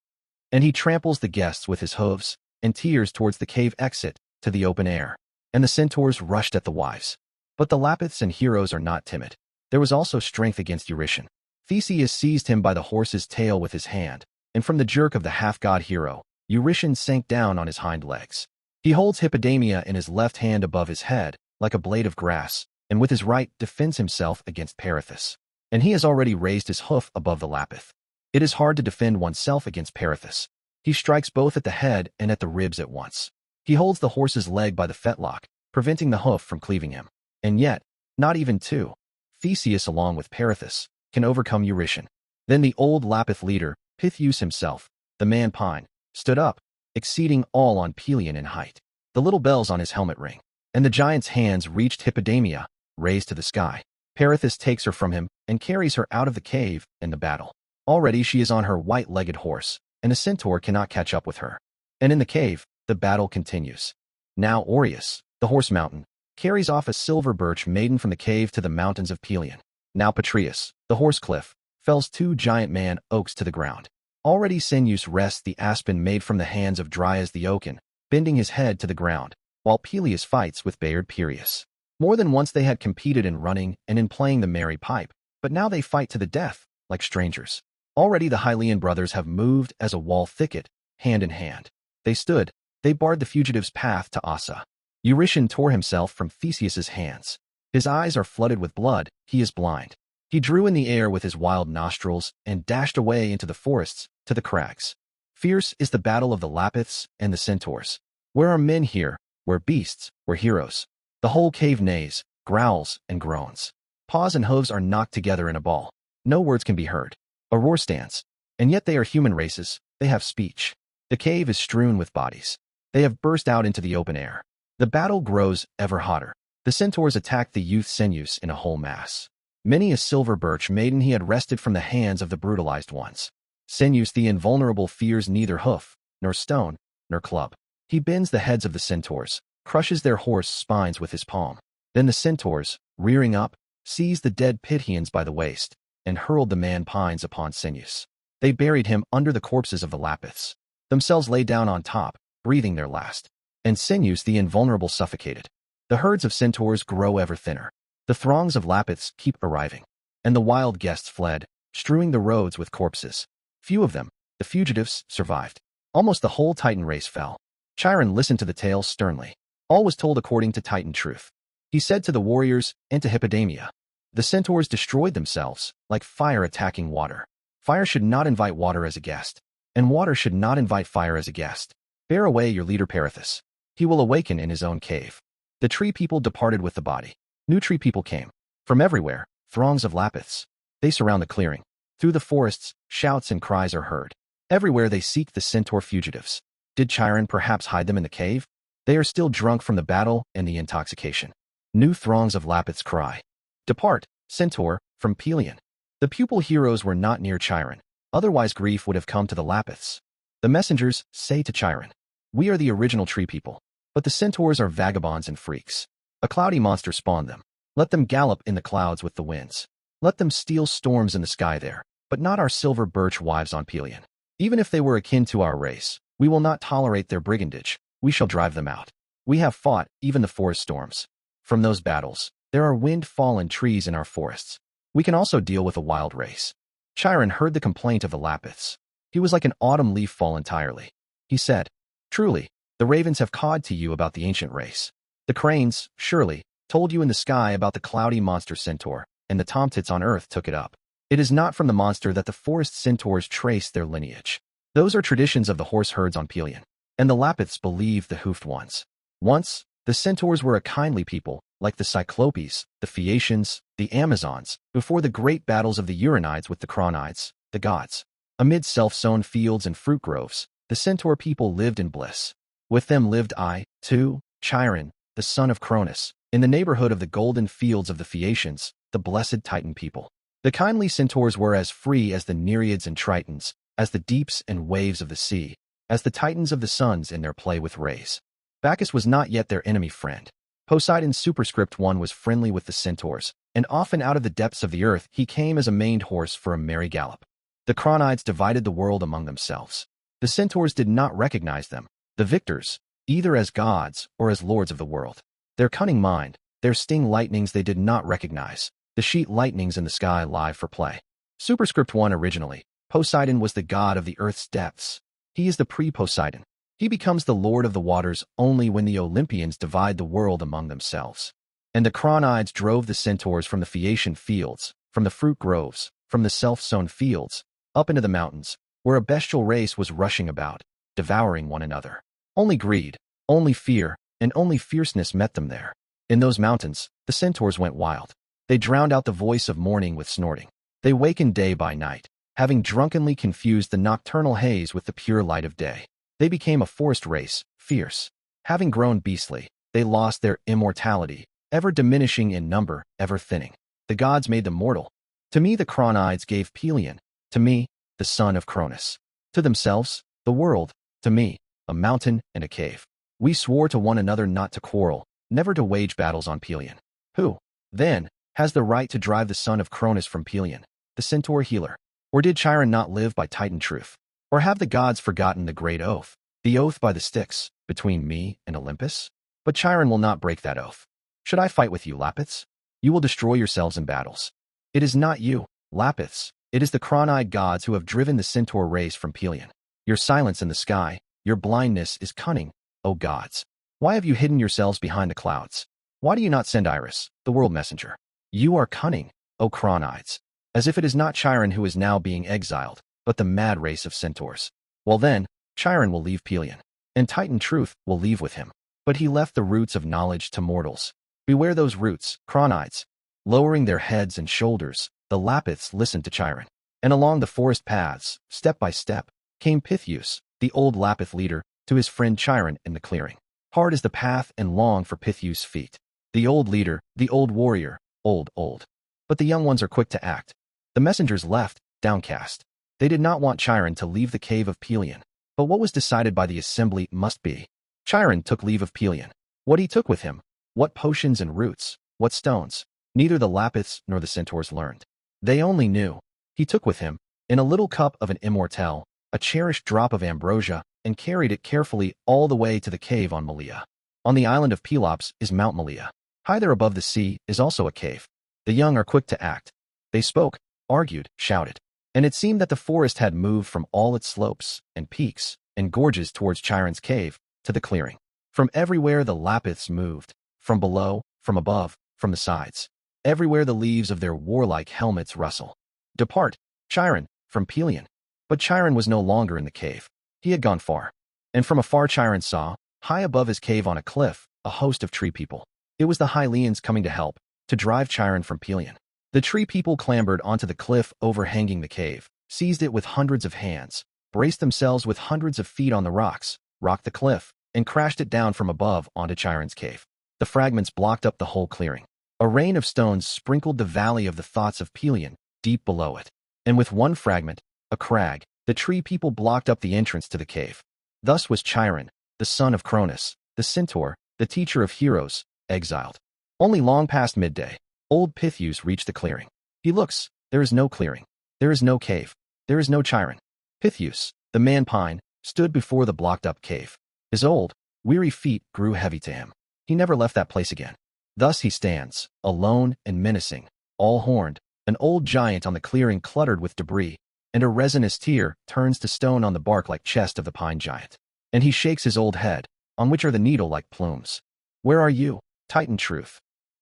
S1: And he tramples the guests with his hooves and tears towards the cave exit to the open air. And the centaurs rushed at the wives. But the Lapiths and heroes are not timid. There was also strength against Eurytion. Theseus seized him by the horse's tail with his hand, and from the jerk of the half-god hero, Eurytion sank down on his hind legs. He holds Hippodamia in his left hand above his head, like a blade of grass, and with his right defends himself against Perithous. And he has already raised his hoof above the Lapith. It is hard to defend oneself against Perithous. He strikes both at the head and at the ribs at once. He holds the horse's leg by the fetlock, preventing the hoof from cleaving him. And yet, not even two, Theseus along with Perithous, can overcome Eurytion. Then the old Lapith leader, Pythius himself, the man Pine, stood up, exceeding all on Pelion in height. The little bells on his helmet ring, and the giant's hands reached Hippodamia, raised to the sky. Perithous takes her from him and carries her out of the cave and the battle. Already she is on her white-legged horse, and a centaur cannot catch up with her. And in the cave, the battle continues. Now Oreus, the horse mountain, carries off a silver birch maiden from the cave to the mountains of Pelion. Now Patreus, the horse cliff, fells two giant man oaks to the ground. Already Senus wrests the aspen made from the hands of Dryas the oaken, bending his head to the ground, while Peleus fights with Bayard Piraeus. More than once they had competed in running and in playing the merry pipe, but now they fight to the death, like strangers. Already the Hylian brothers have moved as a wall thicket, hand in hand. They stood, they barred the fugitive's path to Ossa. Eurytion tore himself from Theseus's hands. His eyes are flooded with blood, he is blind. He drew in the air with his wild nostrils and dashed away into the forests, to the crags. Fierce is the battle of the Lapiths and the centaurs. Where are men here, where beasts, where heroes? The whole cave neighs, growls, and groans. Paws and hooves are knocked together in a ball. No words can be heard. A roar stands. And yet they are human races, they have speech. The cave is strewn with bodies. They have burst out into the open air. The battle grows ever hotter. The centaurs attack the youth Senus in a whole mass. Many a silver birch maiden he had wrested from the hands of the brutalized ones. Senus the invulnerable fears neither hoof, nor stone, nor club. He bends the heads of the centaurs, crushes their horse spines with his palm. Then the centaurs, rearing up, seized the dead Pythians by the waist, and hurled the man Pines upon Senus. They buried him under the corpses of the Lapiths. Themselves lay down on top, breathing their last. And Senus the invulnerable suffocated. The herds of centaurs grow ever thinner. The throngs of Lapiths keep arriving. And the wild guests fled, strewing the roads with corpses. Few of them, the fugitives, survived. Almost the whole Titan race fell. Chiron listened to the tale sternly. All was told according to Titan truth. He said to the warriors and to Hippodamia, The centaurs destroyed themselves, like fire attacking water. Fire should not invite water as a guest, and water should not invite fire as a guest. Bear away your leader Perithous. He will awaken in his own cave. The tree people departed with the body. New tree people came. From everywhere, throngs of Lapiths. They surround the clearing. Through the forests, shouts and cries are heard. Everywhere they seek the centaur fugitives. Did Chiron perhaps hide them in the cave? They are still drunk from the battle and the intoxication. New throngs of Lapiths cry. Depart, centaur, from Pelion. The pupil heroes were not near Chiron, otherwise grief would have come to the Lapiths. The messengers say to Chiron, we are the original tree people, but the centaurs are vagabonds and freaks. A cloudy monster spawned them. Let them gallop in the clouds with the winds. Let them steal storms in the sky there, but not our silver birch wives on Pelion. Even if they were akin to our race, we will not tolerate their brigandage. We shall drive them out. We have fought even the forest storms. From those battles, there are wind-fallen trees in our forests. We can also deal with a wild race. Chiron heard the complaint of the Lapiths. He was like an autumn leaf fall entirely. He said, truly, the ravens have cawed to you about the ancient race. The cranes, surely, told you in the sky about the cloudy monster centaur, and the tomtits on earth took it up. It is not from the monster that the forest centaurs trace their lineage. Those are traditions of the horse herds on Pelion, and the Lapiths believe the hoofed ones. Once, the centaurs were a kindly people, like the Cyclopes, the Phaeacians, the Amazons, before the great battles of the Euronides with the Cronides, the gods. Amid self-sown fields and fruit groves, the centaur people lived in bliss. With them lived I, too, Chiron, the son of Cronus, in the neighborhood of the golden fields of the Phaeacians, the blessed Titan people. The kindly centaurs were as free as the Nereids and Tritons, as the deeps and waves of the sea, as the Titans of the suns in their play with rays. Bacchus was not yet their enemy friend. Poseidon's superscript 1 was friendly with the centaurs, and often out of the depths of the earth he came as a maned horse for a merry gallop. The Cronides divided the world among themselves. The centaurs did not recognize them, the victors, either as gods or as lords of the world. Their cunning mind, their sting lightnings they did not recognize, the sheet lightnings in the sky live for play. Superscript 1 originally, Poseidon was the god of the earth's depths. He is the pre-Poseidon. He becomes the lord of the waters only when the Olympians divide the world among themselves. And the Cronides drove the centaurs from the Phaeacian fields, from the fruit groves, from the self-sown fields, up into the mountains, where a bestial race was rushing about, devouring one another. Only greed, only fear, and only fierceness met them there. In those mountains, the centaurs went wild. They drowned out the voice of morning with snorting. They wakened day by night, having drunkenly confused the nocturnal haze with the pure light of day. They became a forest race, fierce. Having grown beastly, they lost their immortality, ever diminishing in number, ever thinning. The gods made them mortal. To me the Cronides gave Pelion, to me, the son of Cronus. To themselves, the world, to me, a mountain and a cave. We swore to one another not to quarrel, never to wage battles on Pelion. Who, then, has the right to drive the son of Cronus from Pelion, the centaur healer? Or did Chiron not live by Titan truth? Or have the gods forgotten the great oath, the oath by the Styx, between me and Olympus? But Chiron will not break that oath. Should I fight with you, Lapiths? You will destroy yourselves in battles. It is not you, Lapiths. It is the Cronide gods who have driven the centaur race from Pelion. Your silence in the sky, your blindness is cunning, O gods. Why have you hidden yourselves behind the clouds? Why do you not send Iris, the world messenger? You are cunning, O Cronides. As if it is not Chiron who is now being exiled, but the mad race of centaurs. Well then, Chiron will leave Pelion, and Titan truth will leave with him. But he left the roots of knowledge to mortals. Beware those roots, Cronides. Lowering their heads and shoulders, the Lapiths listened to Chiron. And along the forest paths, step by step, came Pythius, the old Lapith leader, to his friend Chiron in the clearing. Hard is the path and long for Pythius' feet. The old leader, the old warrior, old. But the young ones are quick to act. The messengers left, downcast. They did not want Chiron to leave the cave of Pelion. But what was decided by the assembly must be. Chiron took leave of Pelion. What he took with him, what potions and roots, what stones, neither the Lapiths nor the centaurs learned. They only knew. He took with him, in a little cup of an immortelle, a cherished drop of ambrosia, and carried it carefully all the way to the cave on Malea. On the island of Pelops is Mount Malea. High there above the sea is also a cave. The young are quick to act. They spoke, argued, shouted. And it seemed that the forest had moved from all its slopes, and peaks, and gorges towards Chiron's cave, to the clearing. From everywhere the Lapiths moved, from below, from above, from the sides. Everywhere the leaves of their warlike helmets rustle. Depart, Chiron, from Pelion. But Chiron was no longer in the cave. He had gone far. And from afar Chiron saw, high above his cave on a cliff, a host of tree people. It was the Hylians coming to help, to drive Chiron from Pelion. The tree people clambered onto the cliff overhanging the cave, seized it with hundreds of hands, braced themselves with hundreds of feet on the rocks, rocked the cliff, and crashed it down from above onto Chiron's cave. The fragments blocked up the whole clearing. A rain of stones sprinkled the valley of the thoughts of Pelion, deep below it. And with one fragment, a crag, the tree people blocked up the entrance to the cave. Thus was Chiron, the son of Cronus, the centaur, the teacher of heroes, exiled. Only long past midday, old Pythius reached the clearing. He looks, there is no clearing. There is no cave. There is no Chiron. Pythius, the man pine, stood before the blocked-up cave. His old, weary feet grew heavy to him. He never left that place again. Thus he stands, alone and menacing, all horned, an old giant on the clearing cluttered with debris, and a resinous tear turns to stone on the bark-like chest of the pine giant. And he shakes his old head, on which are the needle-like plumes. Where are you, Titan Truth?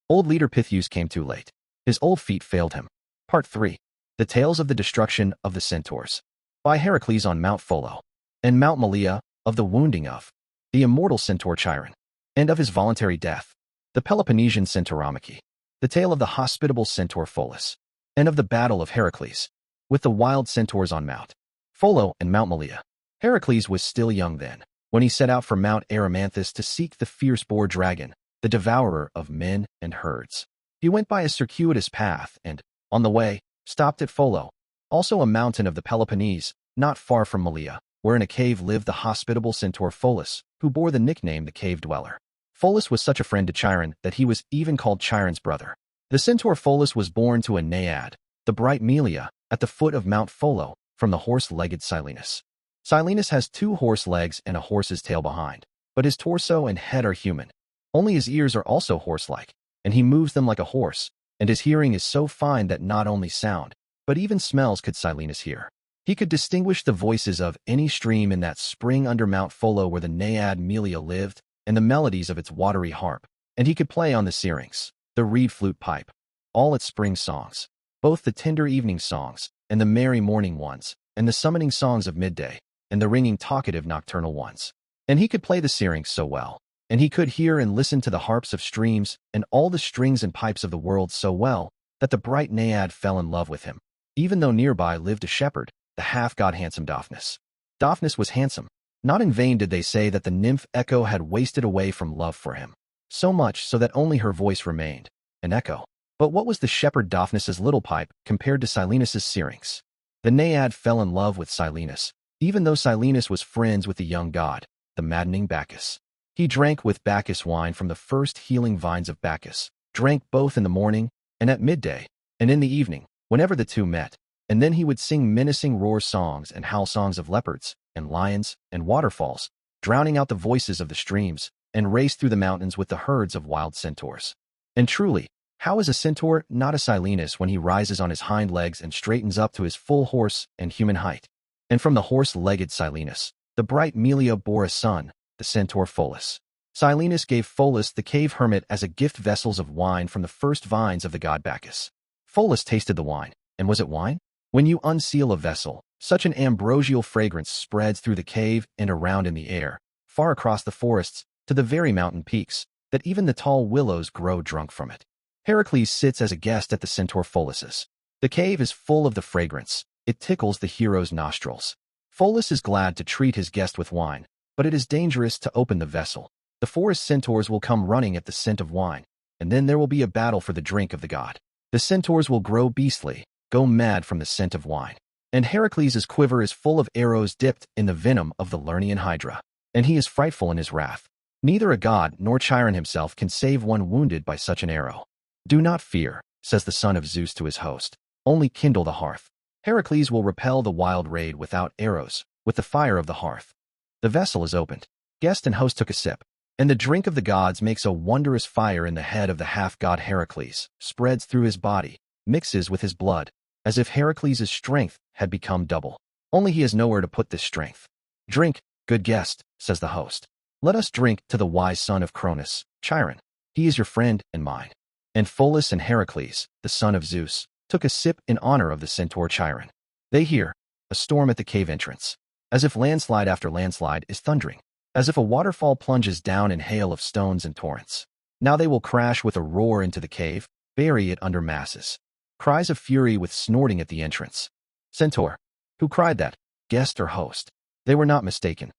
S1: Old leader Pythius came too late. His old feet failed him. Part 3. The Tales of the Destruction of the Centaurs. By Heracles on Mount Pholo. And Mount Malea, of the wounding of the immortal centaur Chiron, and of his voluntary death. The Peloponnesian Centauromache. The tale of the hospitable centaur Pholus, and of the battle of Heracles, with the wild centaurs on Mount Pholo and Mount Malea. Heracles was still young then, when he set out for Mount Erymanthus to seek the fierce boar dragon, the devourer of men and herds. He went by a circuitous path and, on the way, stopped at Pholo, also a mountain of the Peloponnese, not far from Malea, where in a cave lived the hospitable centaur Pholus, who bore the nickname the Cave Dweller. Pholus was such a friend to Chiron that he was even called Chiron's brother. The centaur Pholus was born to a naiad, the bright Melia, at the foot of Mount Pholo, from the horse-legged Silenus. Silenus has 2 horse legs and a horse's tail behind, but his torso and head are human. Only his ears are also horse-like, and he moves them like a horse, and his hearing is so fine that not only sound, but even smells could Silenus hear. He could distinguish the voices of any stream in that spring under Mount Pholo where the naiad Melia lived, and the melodies of its watery harp, and he could play on the syrinx, the reed flute pipe, all its spring songs, both the tender evening songs, and the merry morning ones, and the summoning songs of midday, and the ringing talkative nocturnal ones. And he could play the syrinx so well, and he could hear and listen to the harps of streams and all the strings and pipes of the world so well, that the bright naiad fell in love with him, even though nearby lived a shepherd, the half-god handsome Daphnis. Daphnis was handsome. Not in vain did they say that the nymph Echo had wasted away from love for him, so much so that only her voice remained, an echo. But what was the shepherd Daphnis's little pipe compared to Silenus's syrinx? The naiad fell in love with Silenus, even though Silenus was friends with the young god, the maddening Bacchus. He drank with Bacchus wine from the first healing vines of Bacchus, drank both in the morning and at midday, and in the evening, whenever the two met, and then he would sing menacing roar songs and howl songs of leopards, and lions, and waterfalls, drowning out the voices of the streams, and race through the mountains with the herds of wild centaurs. And truly, how is a centaur not a Silenus when he rises on his hind legs and straightens up to his full horse and human height? And from the horse-legged Silenus, the bright Melia bore a son, the centaur Pholus. Silenus gave Pholus the cave hermit as a gift vessels of wine from the first vines of the god Bacchus. Pholus tasted the wine, and was it wine? When you unseal a vessel, such an ambrosial fragrance spreads through the cave and around in the air, far across the forests, to the very mountain peaks, that even the tall willows grow drunk from it. Heracles sits as a guest at the centaur Pholus's. The cave is full of the fragrance. It tickles the hero's nostrils. Pholus is glad to treat his guest with wine, but it is dangerous to open the vessel. The forest centaurs will come running at the scent of wine, and then there will be a battle for the drink of the god. The centaurs will grow beastly, go mad from the scent of wine. And Heracles' quiver is full of arrows dipped in the venom of the Lernaean hydra, and he is frightful in his wrath. Neither a god nor Chiron himself can save one wounded by such an arrow. Do not fear, says the son of Zeus to his host. Only kindle the hearth. Heracles will repel the wild raid without arrows, with the fire of the hearth. The vessel is opened. Guest and host took a sip, and the drink of the gods makes a wondrous fire in the head of the half-god Heracles, spreads through his body, mixes with his blood, as if Heracles' strength had become double. Only he has nowhere to put this strength. Drink, good guest, says the host. Let us drink to the wise son of Cronus, Chiron. He is your friend and mine. And Pholus and Heracles, the son of Zeus, took a sip in honor of the centaur Chiron. They hear a storm at the cave entrance, as if landslide after landslide is thundering, as if a waterfall plunges down in hail of stones and torrents. Now they will crash with a roar into the cave, bury it under masses. Cries of fury with snorting at the entrance. Centaur. Who cried that? Guest or host? They were not mistaken.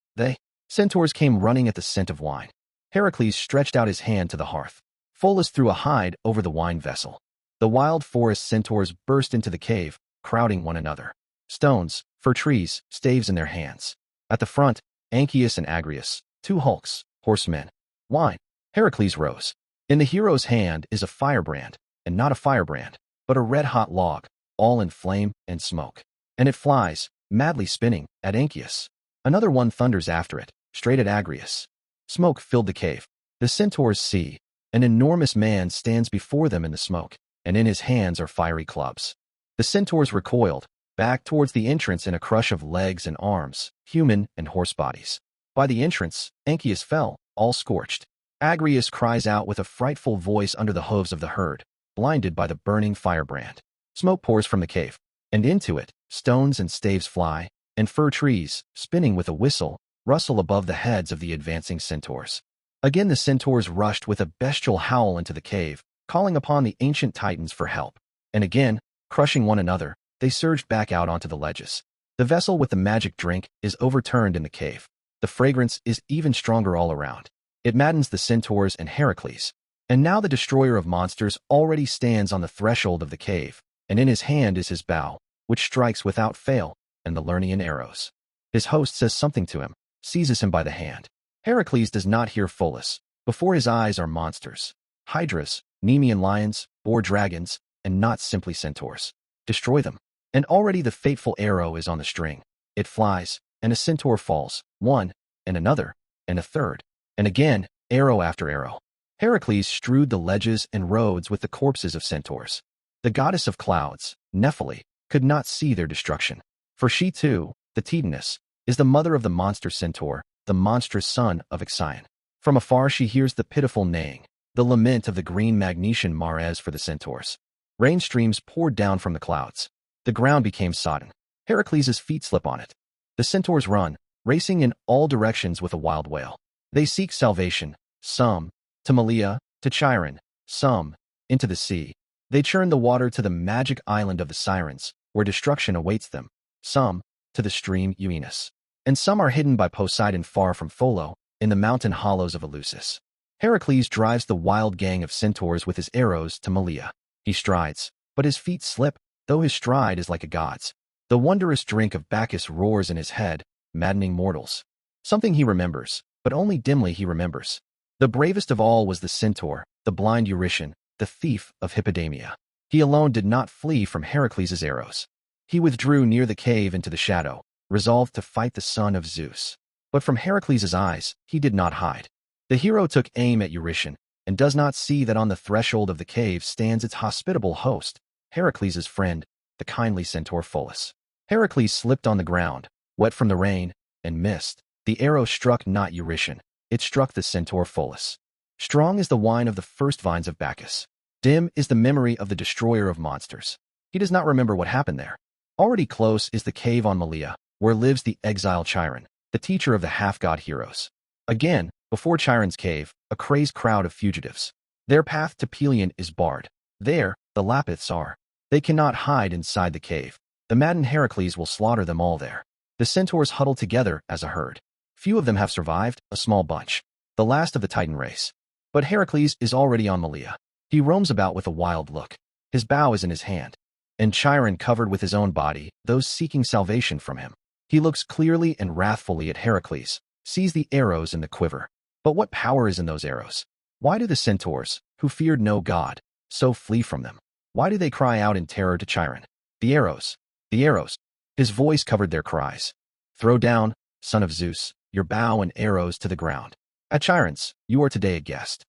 S1: Centaurs came running at the scent of wine. Heracles stretched out his hand to the hearth. Pholus threw a hide over the wine vessel. The wild forest centaurs burst into the cave, crowding one another. Stones, fir trees, staves in their hands. At the front, Anchius and Agrius, two hulks, horsemen. Wine. Heracles rose. In the hero's hand is a firebrand, and not a firebrand, but a red-hot log, all in flame and smoke. And it flies, madly spinning, at Anchius. Another one thunders after it, straight at Agrius. Smoke filled the cave. The centaurs see. An enormous man stands before them in the smoke, and in his hands are fiery clubs. The centaurs recoiled, back towards the entrance in a crush of legs and arms, human and horse bodies. By the entrance, Anchius fell, all scorched. Agrius cries out with a frightful voice under the hooves of the herd, blinded by the burning firebrand. Smoke pours from the cave, and into it, stones and staves fly, and fir trees, spinning with a whistle, rustle above the heads of the advancing centaurs. Again the centaurs rushed with a bestial howl into the cave, calling upon the ancient titans for help. And again, crushing one another, they surged back out onto the ledges. The vessel with the magic drink is overturned in the cave. The fragrance is even stronger all around. It maddens the centaurs and Heracles. And now the destroyer of monsters already stands on the threshold of the cave, and in his hand is his bow, which strikes without fail, and the Lernaean arrows. His host says something to him, seizes him by the hand. Heracles does not hear Pholus. Before his eyes are monsters. Hydras, Nemean lions, boar dragons, and not simply centaurs. Destroy them. And already the fateful arrow is on the string. It flies, and a centaur falls, one, and another, and a third. And again, arrow after arrow. Heracles strewed the ledges and roads with the corpses of centaurs. The goddess of clouds, Nephele, could not see their destruction. For she too, the Titaness, is the mother of the monster centaur, the monstrous son of Ixion. From afar she hears the pitiful neighing, the lament of the green Magnesian Mares for the centaurs. Rain streams poured down from the clouds. The ground became sodden. Heracles' feet slip on it. The centaurs run, racing in all directions with a wild wail. They seek salvation, some, to Malea, to Chiron, some, into the sea. They churn the water to the magic island of the Sirens, where destruction awaits them, some, to the stream Euenus. And some are hidden by Poseidon far from Pholo, in the mountain hollows of Eleusis. Heracles drives the wild gang of centaurs with his arrows to Malea. He strides, but his feet slip, though his stride is like a god's. The wondrous drink of Bacchus roars in his head, maddening mortals. Something he remembers, but only dimly he remembers. The bravest of all was the centaur, the blind Eurytion, the thief of Hippodamia. He alone did not flee from Heracles' arrows. He withdrew near the cave into the shadow, resolved to fight the son of Zeus. But from Heracles' eyes, he did not hide. The hero took aim at Eurytion, and does not see that on the threshold of the cave stands its hospitable host, Heracles' friend, the kindly centaur Pholus. Heracles slipped on the ground, wet from the rain, and missed. The arrow struck not Eurytion, it struck the centaur Pholus. Strong is the wine of the first vines of Bacchus. Dim is the memory of the destroyer of monsters. He does not remember what happened there. Already close is the cave on Malea, where lives the exile Chiron, the teacher of the half-god heroes. Again, before Chiron's cave, a crazed crowd of fugitives. Their path to Pelion is barred. There, the Lapiths are. They cannot hide inside the cave. The maddened Heracles will slaughter them all there. The centaurs huddle together as a herd. Few of them have survived, a small bunch. The last of the Titan race. But Heracles is already on Malea. He roams about with a wild look. His bow is in his hand. And Chiron covered with his own body, those seeking salvation from him. He looks clearly and wrathfully at Heracles, sees the arrows in the quiver. But what power is in those arrows? Why do the centaurs, who feared no god, so flee from them? Why do they cry out in terror to Chiron? The arrows. The arrows. His voice covered their cries. Throw down, son of Zeus, your bow and arrows to the ground. At Chiron's, you are today a guest.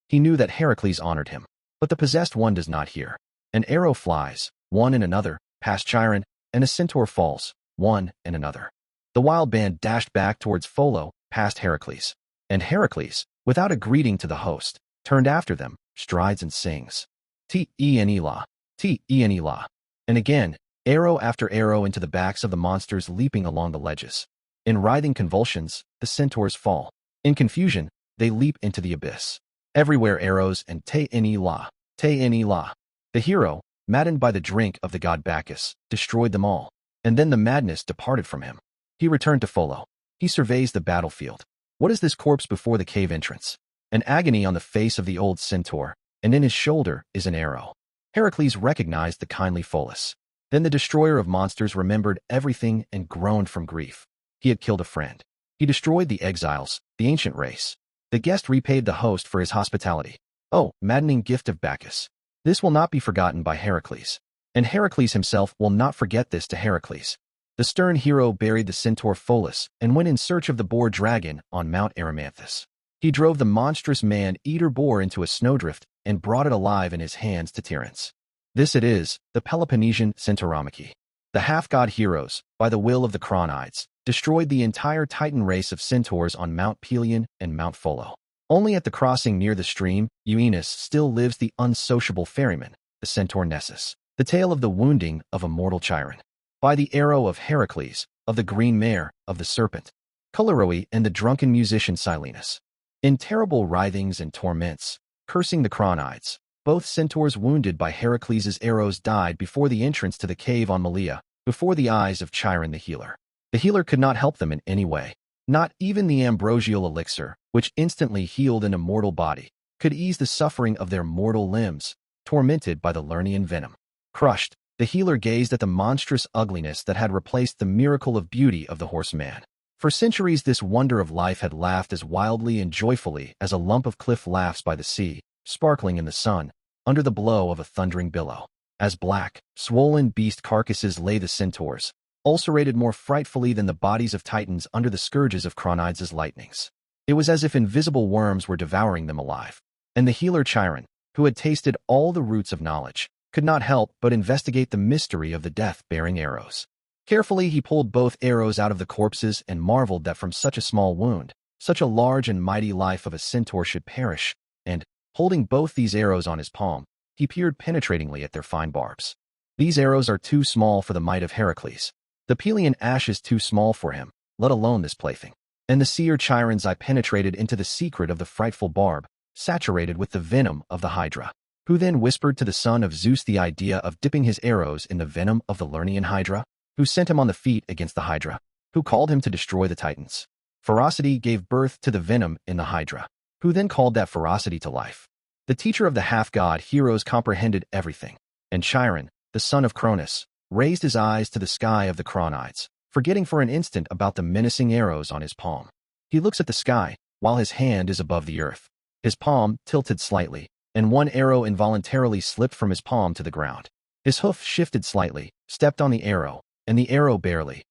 S1: He knew that Heracles honored him, but the possessed one does not hear. An arrow flies, one and another, past Chiron, and a centaur falls, one and another. The wild band dashed back towards Pholo, past Heracles. And Heracles, without a greeting to the host, turned after them, strides and sings. T-E-N-E-La, T-E-N-E-La. And again, arrow after arrow into the backs of the monsters leaping along the ledges. In writhing convulsions, the centaurs fall. In confusion, they leap into the abyss. Everywhere arrows and Te-En-E-La, Te-En-E-La. The hero, maddened by the drink of the god Bacchus, destroyed them all. And then the madness departed from him. He returned to Pholo. He surveys the battlefield. What is this corpse before the cave entrance? An agony on the face of the old centaur, and in his shoulder is an arrow. Heracles recognized the kindly Pholus. Then the destroyer of monsters remembered everything and groaned from grief. He had killed a friend. He destroyed the exiles, the ancient race. The guest repaid the host for his hospitality. Oh, maddening gift of Bacchus. This will not be forgotten by Heracles. And Heracles himself will not forget this to Heracles. The stern hero buried the centaur Pholus and went in search of the boar dragon on Mount Erymanthus. He drove the monstrous man-eater boar into a snowdrift and brought it alive in his hands to Tiryns. This it is, the Peloponnesian Centauromachy. The half-god heroes, by the will of the Cronaides, destroyed the entire Titan race of centaurs on Mount Pelion and Mount Pholo. Only at the crossing near the stream, Euenus still lives the unsociable ferryman, the centaur Nessus, the tale of the wounding of a mortal Chiron. By the arrow of Heracles, of the green mare, of the serpent, Callirrhoe and the drunken musician Silenus. In terrible writhings and torments, cursing the Cronaides, both centaurs wounded by Heracles' arrows died before the entrance to the cave on Malea, before the eyes of Chiron the healer. The healer could not help them in any way. Not even the ambrosial elixir, which instantly healed an immortal body, could ease the suffering of their mortal limbs, tormented by the Lernaean venom. Crushed, the healer gazed at the monstrous ugliness that had replaced the miracle of beauty of the horseman. For centuries this wonder of life had laughed as wildly and joyfully as a lump of cliff laughs by the sea, sparkling in the sun, under the blow of a thundering billow. As black, swollen beast carcasses lay the centaurs, ulcerated more frightfully than the bodies of Titans under the scourges of Cronaides' lightnings. It was as if invisible worms were devouring them alive. And the healer Chiron, who had tasted all the roots of knowledge, could not help but investigate the mystery of the death-bearing arrows. Carefully he pulled both arrows out of the corpses and marveled that from such a small wound, such a large and mighty life of a centaur should perish, and, holding both these arrows on his palm, he peered penetratingly at their fine barbs. These arrows are too small for the might of Heracles. The Pelian ash is too small for him, let alone this plaything. And the seer Chiron's eye penetrated into the secret of the frightful barb, saturated with the venom of the Hydra, who then whispered to the son of Zeus the idea of dipping his arrows in the venom of the Lernaean Hydra, who sent him on the feet against the Hydra, who called him to destroy the Titans. Ferocity gave birth to the venom in the Hydra, who then called that ferocity to life. The teacher of the half-god heroes comprehended everything, and Chiron, the son of Cronus, raised his eyes to the sky of the Cronaides, forgetting for an instant about the menacing arrows on his palm. He looks at the sky, while his hand is above the earth. His palm tilted slightly, and one arrow involuntarily slipped from his palm to the ground. His hoof shifted slightly, stepped on the arrow, and the arrow barely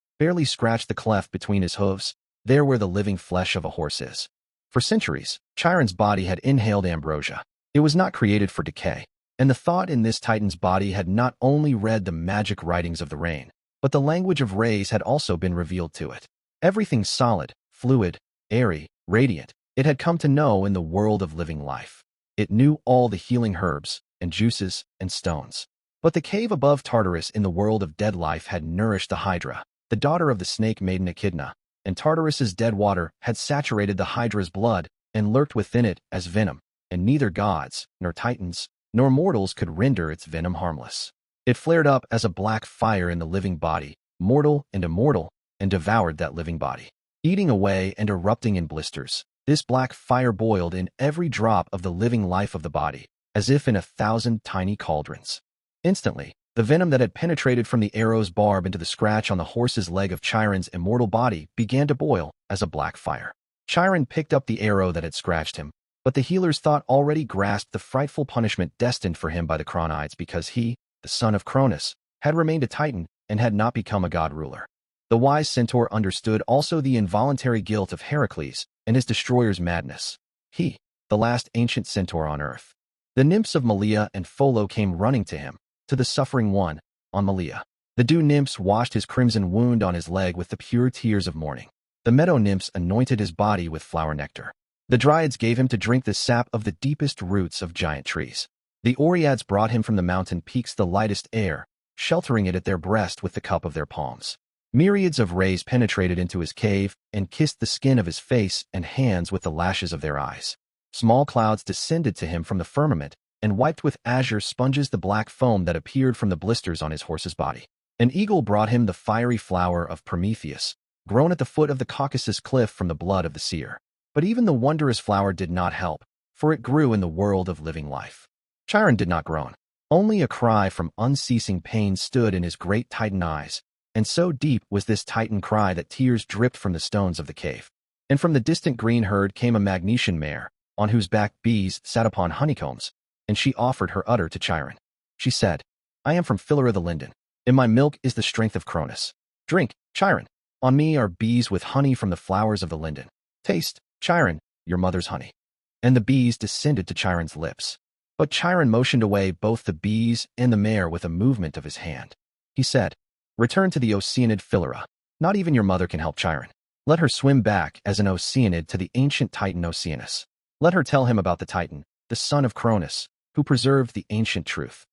S1: scratched the cleft between his hooves, there where the living flesh of a horse is. For centuries, Chiron's body had inhaled ambrosia. It was not created for decay, and the thought in this Titan's body had not only read the magic writings of the rain, but the language of rays had also been revealed to it. Everything solid, fluid, airy, radiant, it had come to know in the world of living life. It knew all the healing herbs, and juices, and stones. But the cave above Tartarus in the world of dead life had nourished the Hydra, the daughter of the snake maiden Echidna, and Tartarus's dead water had saturated the Hydra's blood and lurked within it as venom, and neither gods, nor Titans, nor mortals could render its venom harmless. It flared up as a black fire in the living body, mortal and immortal, and devoured that living body. Eating away and erupting in blisters, this black fire boiled in every drop of the living life of the body, as if in 1,000 tiny cauldrons. Instantly, the venom that had penetrated from the arrow's barb into the scratch on the horse's leg of Chiron's immortal body began to boil as a black fire. Chiron picked up the arrow that had scratched him, but the healer's thought already grasped the frightful punishment destined for him by the Cronaides because he, the son of Cronus, had remained a Titan and had not become a god ruler. The wise centaur understood also the involuntary guilt of Heracles and his destroyer's madness. He, the last ancient centaur on earth. The nymphs of Malea and Pholo came running to him, to the suffering one, on Malea. The dew nymphs washed his crimson wound on his leg with the pure tears of mourning. The meadow nymphs anointed his body with flower nectar. The dryads gave him to drink the sap of the deepest roots of giant trees. The Oreads brought him from the mountain peaks the lightest air, sheltering it at their breast with the cup of their palms. Myriads of rays penetrated into his cave and kissed the skin of his face and hands with the lashes of their eyes. Small clouds descended to him from the firmament and wiped with azure sponges the black foam that appeared from the blisters on his horse's body. An eagle brought him the fiery flower of Prometheus, grown at the foot of the Caucasus cliff from the blood of the seer. But even the wondrous flower did not help, for it grew in the world of living life. Chiron did not groan. Only a cry from unceasing pain stood in his great Titan eyes, and so deep was this Titan cry that tears dripped from the stones of the cave. And from the distant green herd came a Magnesian mare, on whose back bees sat upon honeycombs, and she offered her udder to Chiron. She said, "I am from Philyra the linden. In my milk is the strength of Cronus. Drink, Chiron. On me are bees with honey from the flowers of the linden. Taste, Chiron, your mother's honey." And the bees descended to Chiron's lips. But Chiron motioned away both the bees and the mare with a movement of his hand. He said, "Return to the Oceanid Philyra. Not even your mother can help Chiron. Let her swim back as an Oceanid to the ancient Titan Oceanus. Let her tell him about the Titan, the son of Cronus, who preserved the ancient truth."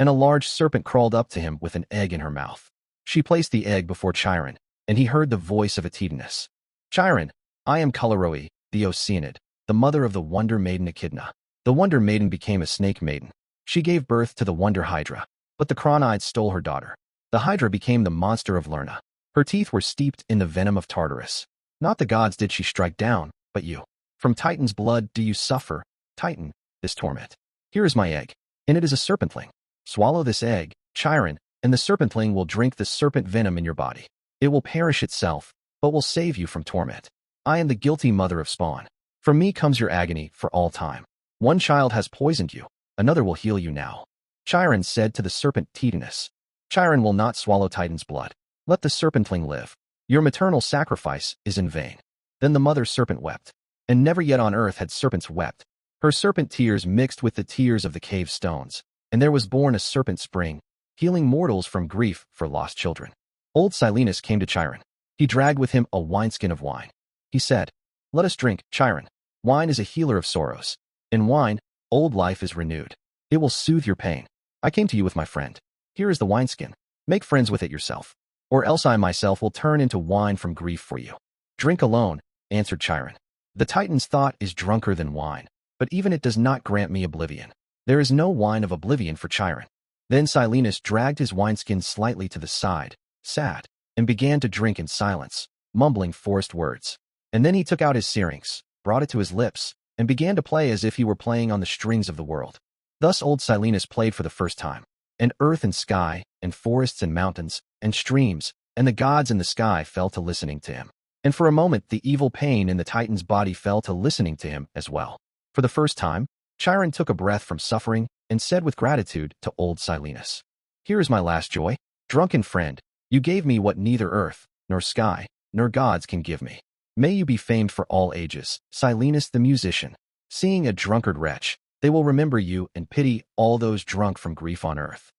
S1: And a large serpent crawled up to him with an egg in her mouth. She placed the egg before Chiron, and he heard the voice of Atitinus. "Chiron, I am Callirrhoe, the Oceanid, the mother of the Wonder Maiden Echidna." The Wonder Maiden became a snake maiden. She gave birth to the Wonder Hydra, but the Chronides stole her daughter. The Hydra became the monster of Lerna. Her teeth were steeped in the venom of Tartarus. Not the gods did she strike down, but you. From Titan's blood do you suffer, Titan, this torment. Here is my egg, and it is a serpentling. Swallow this egg, Chiron, and the serpentling will drink the serpent venom in your body. It will perish itself, but will save you from torment. I am the guilty mother of Spawn. From me comes your agony for all time. One child has poisoned you, another will heal you now." Chiron said to the serpent Titanus, "Chiron will not swallow Titan's blood. Let the serpentling live. Your maternal sacrifice is in vain." Then the mother serpent wept, and never yet on earth had serpents wept. Her serpent tears mixed with the tears of the cave stones, and there was born a serpent spring, healing mortals from grief for lost children. Old Silenus came to Chiron. He dragged with him a wineskin of wine. He said, "Let us drink, Chiron. Wine is a healer of sorrows. In wine, old life is renewed. It will soothe your pain. I came to you with my friend. Here is the wineskin. Make friends with it yourself, or else I myself will turn into wine from grief for you." "Drink alone," answered Chiron. "The Titan's thought is drunker than wine, but even it does not grant me oblivion. There is no wine of oblivion for Chiron." Then Silenus dragged his wineskin slightly to the side, sat, and began to drink in silence, mumbling forced words. And then he took out his syrinx, brought it to his lips, and began to play as if he were playing on the strings of the world. Thus old Silenus played for the first time, and earth and sky, and forests and mountains, and streams, and the gods in the sky fell to listening to him. And for a moment the evil pain in the Titan's body fell to listening to him as well. For the first time, Chiron took a breath from suffering and said with gratitude to old Silenus, "Here is my last joy. Drunken friend, you gave me what neither earth, nor sky, nor gods can give me. May you be famed for all ages, Silenus the musician. Seeing a drunkard wretch, they will remember you and pity all those drunk from grief on earth."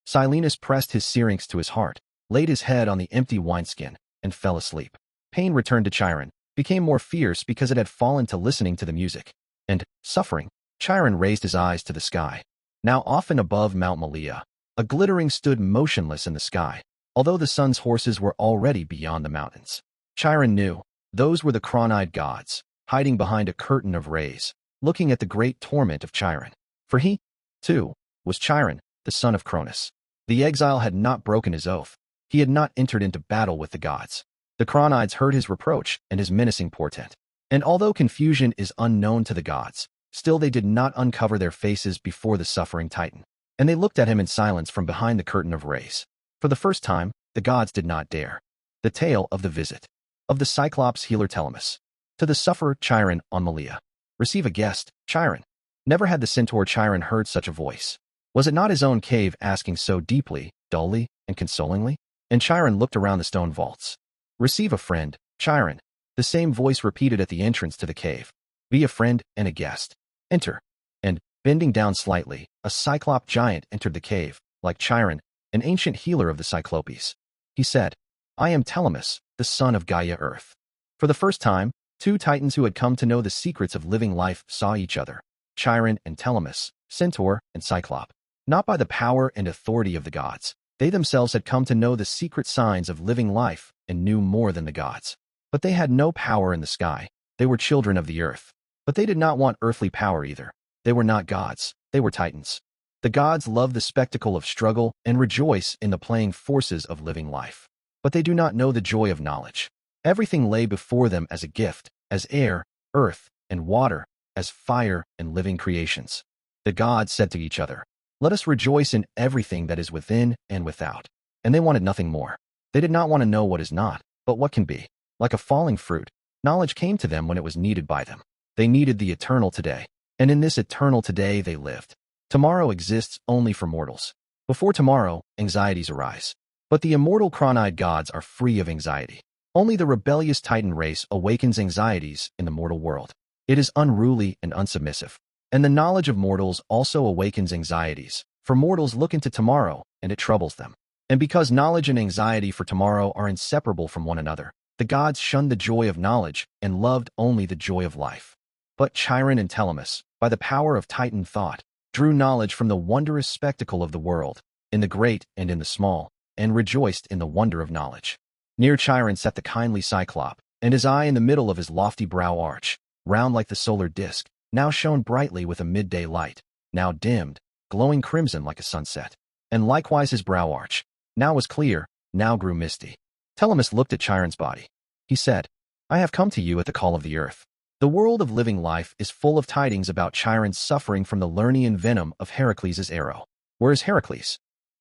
S1: Silenus pressed his syrinx to his heart, laid his head on the empty wineskin, and fell asleep. Pain returned to Chiron, became more fierce because it had fallen to listening to the music. And, suffering, Chiron raised his eyes to the sky. Now often above Mount Malea, a glittering stood motionless in the sky, although the sun's horses were already beyond the mountains. Chiron knew, those were the Cronide gods, hiding behind a curtain of rays, looking at the great torment of Chiron. For he, too, was Chiron, the son of Cronus. The exile had not broken his oath. He had not entered into battle with the gods. The Cronides heard his reproach and his menacing portent. And although confusion is unknown to the gods, still they did not uncover their faces before the suffering Titan. And they looked at him in silence from behind the curtain of rays. For the first time, the gods did not dare. The tale of the visit of the Cyclops healer Telemus to the sufferer Chiron on Malea. Receive a guest, Chiron. Never had the centaur Chiron heard such a voice. Was it not his own cave asking so deeply, dully, and consolingly? And Chiron looked around the stone vaults. Receive a friend, Chiron. The same voice repeated at the entrance to the cave. Be a friend and a guest. Enter. And, bending down slightly, a Cyclop giant entered the cave, like Chiron, an ancient healer of the Cyclopes. He said, I am Telemus, the son of Gaia Earth. For the first time, two titans who had come to know the secrets of living life saw each other. Chiron and Telemus, Centaur and Cyclop. Not by the power and authority of the gods. They themselves had come to know the secret signs of living life and knew more than the gods. But they had no power in the sky. They were children of the earth. But they did not want earthly power either. They were not gods. They were titans. The gods love the spectacle of struggle and rejoice in the playing forces of living life. But they do not know the joy of knowledge. Everything lay before them as a gift, as air, earth, and water, as fire and living creations. The gods said to each other, "Let us rejoice in everything that is within and without." And they wanted nothing more. They did not want to know what is not, but what can be. Like a falling fruit, knowledge came to them when it was needed by them. They needed the eternal today, and in this eternal today they lived. Tomorrow exists only for mortals. Before tomorrow, anxieties arise. But the immortal Chronide gods are free of anxiety. Only the rebellious Titan race awakens anxieties in the mortal world. It is unruly and unsubmissive. And the knowledge of mortals also awakens anxieties, for mortals look into tomorrow, and it troubles them. And because knowledge and anxiety for tomorrow are inseparable from one another, the gods shunned the joy of knowledge and loved only the joy of life. But Chiron and Telemus, by the power of Titan thought, drew knowledge from the wondrous spectacle of the world, in the great and in the small, and rejoiced in the wonder of knowledge. Near Chiron sat the kindly Cyclop, and his eye in the middle of his lofty brow arch, round like the solar disk, now shone brightly with a midday light, now dimmed, glowing crimson like a sunset. And likewise his brow arch, now was clear, now grew misty. Telemus looked at Chiron's body. He said, "I have come to you at the call of the earth." The world of living life is full of tidings about Chiron's suffering from the Lernaean venom of Heracles' arrow. Where is Heracles?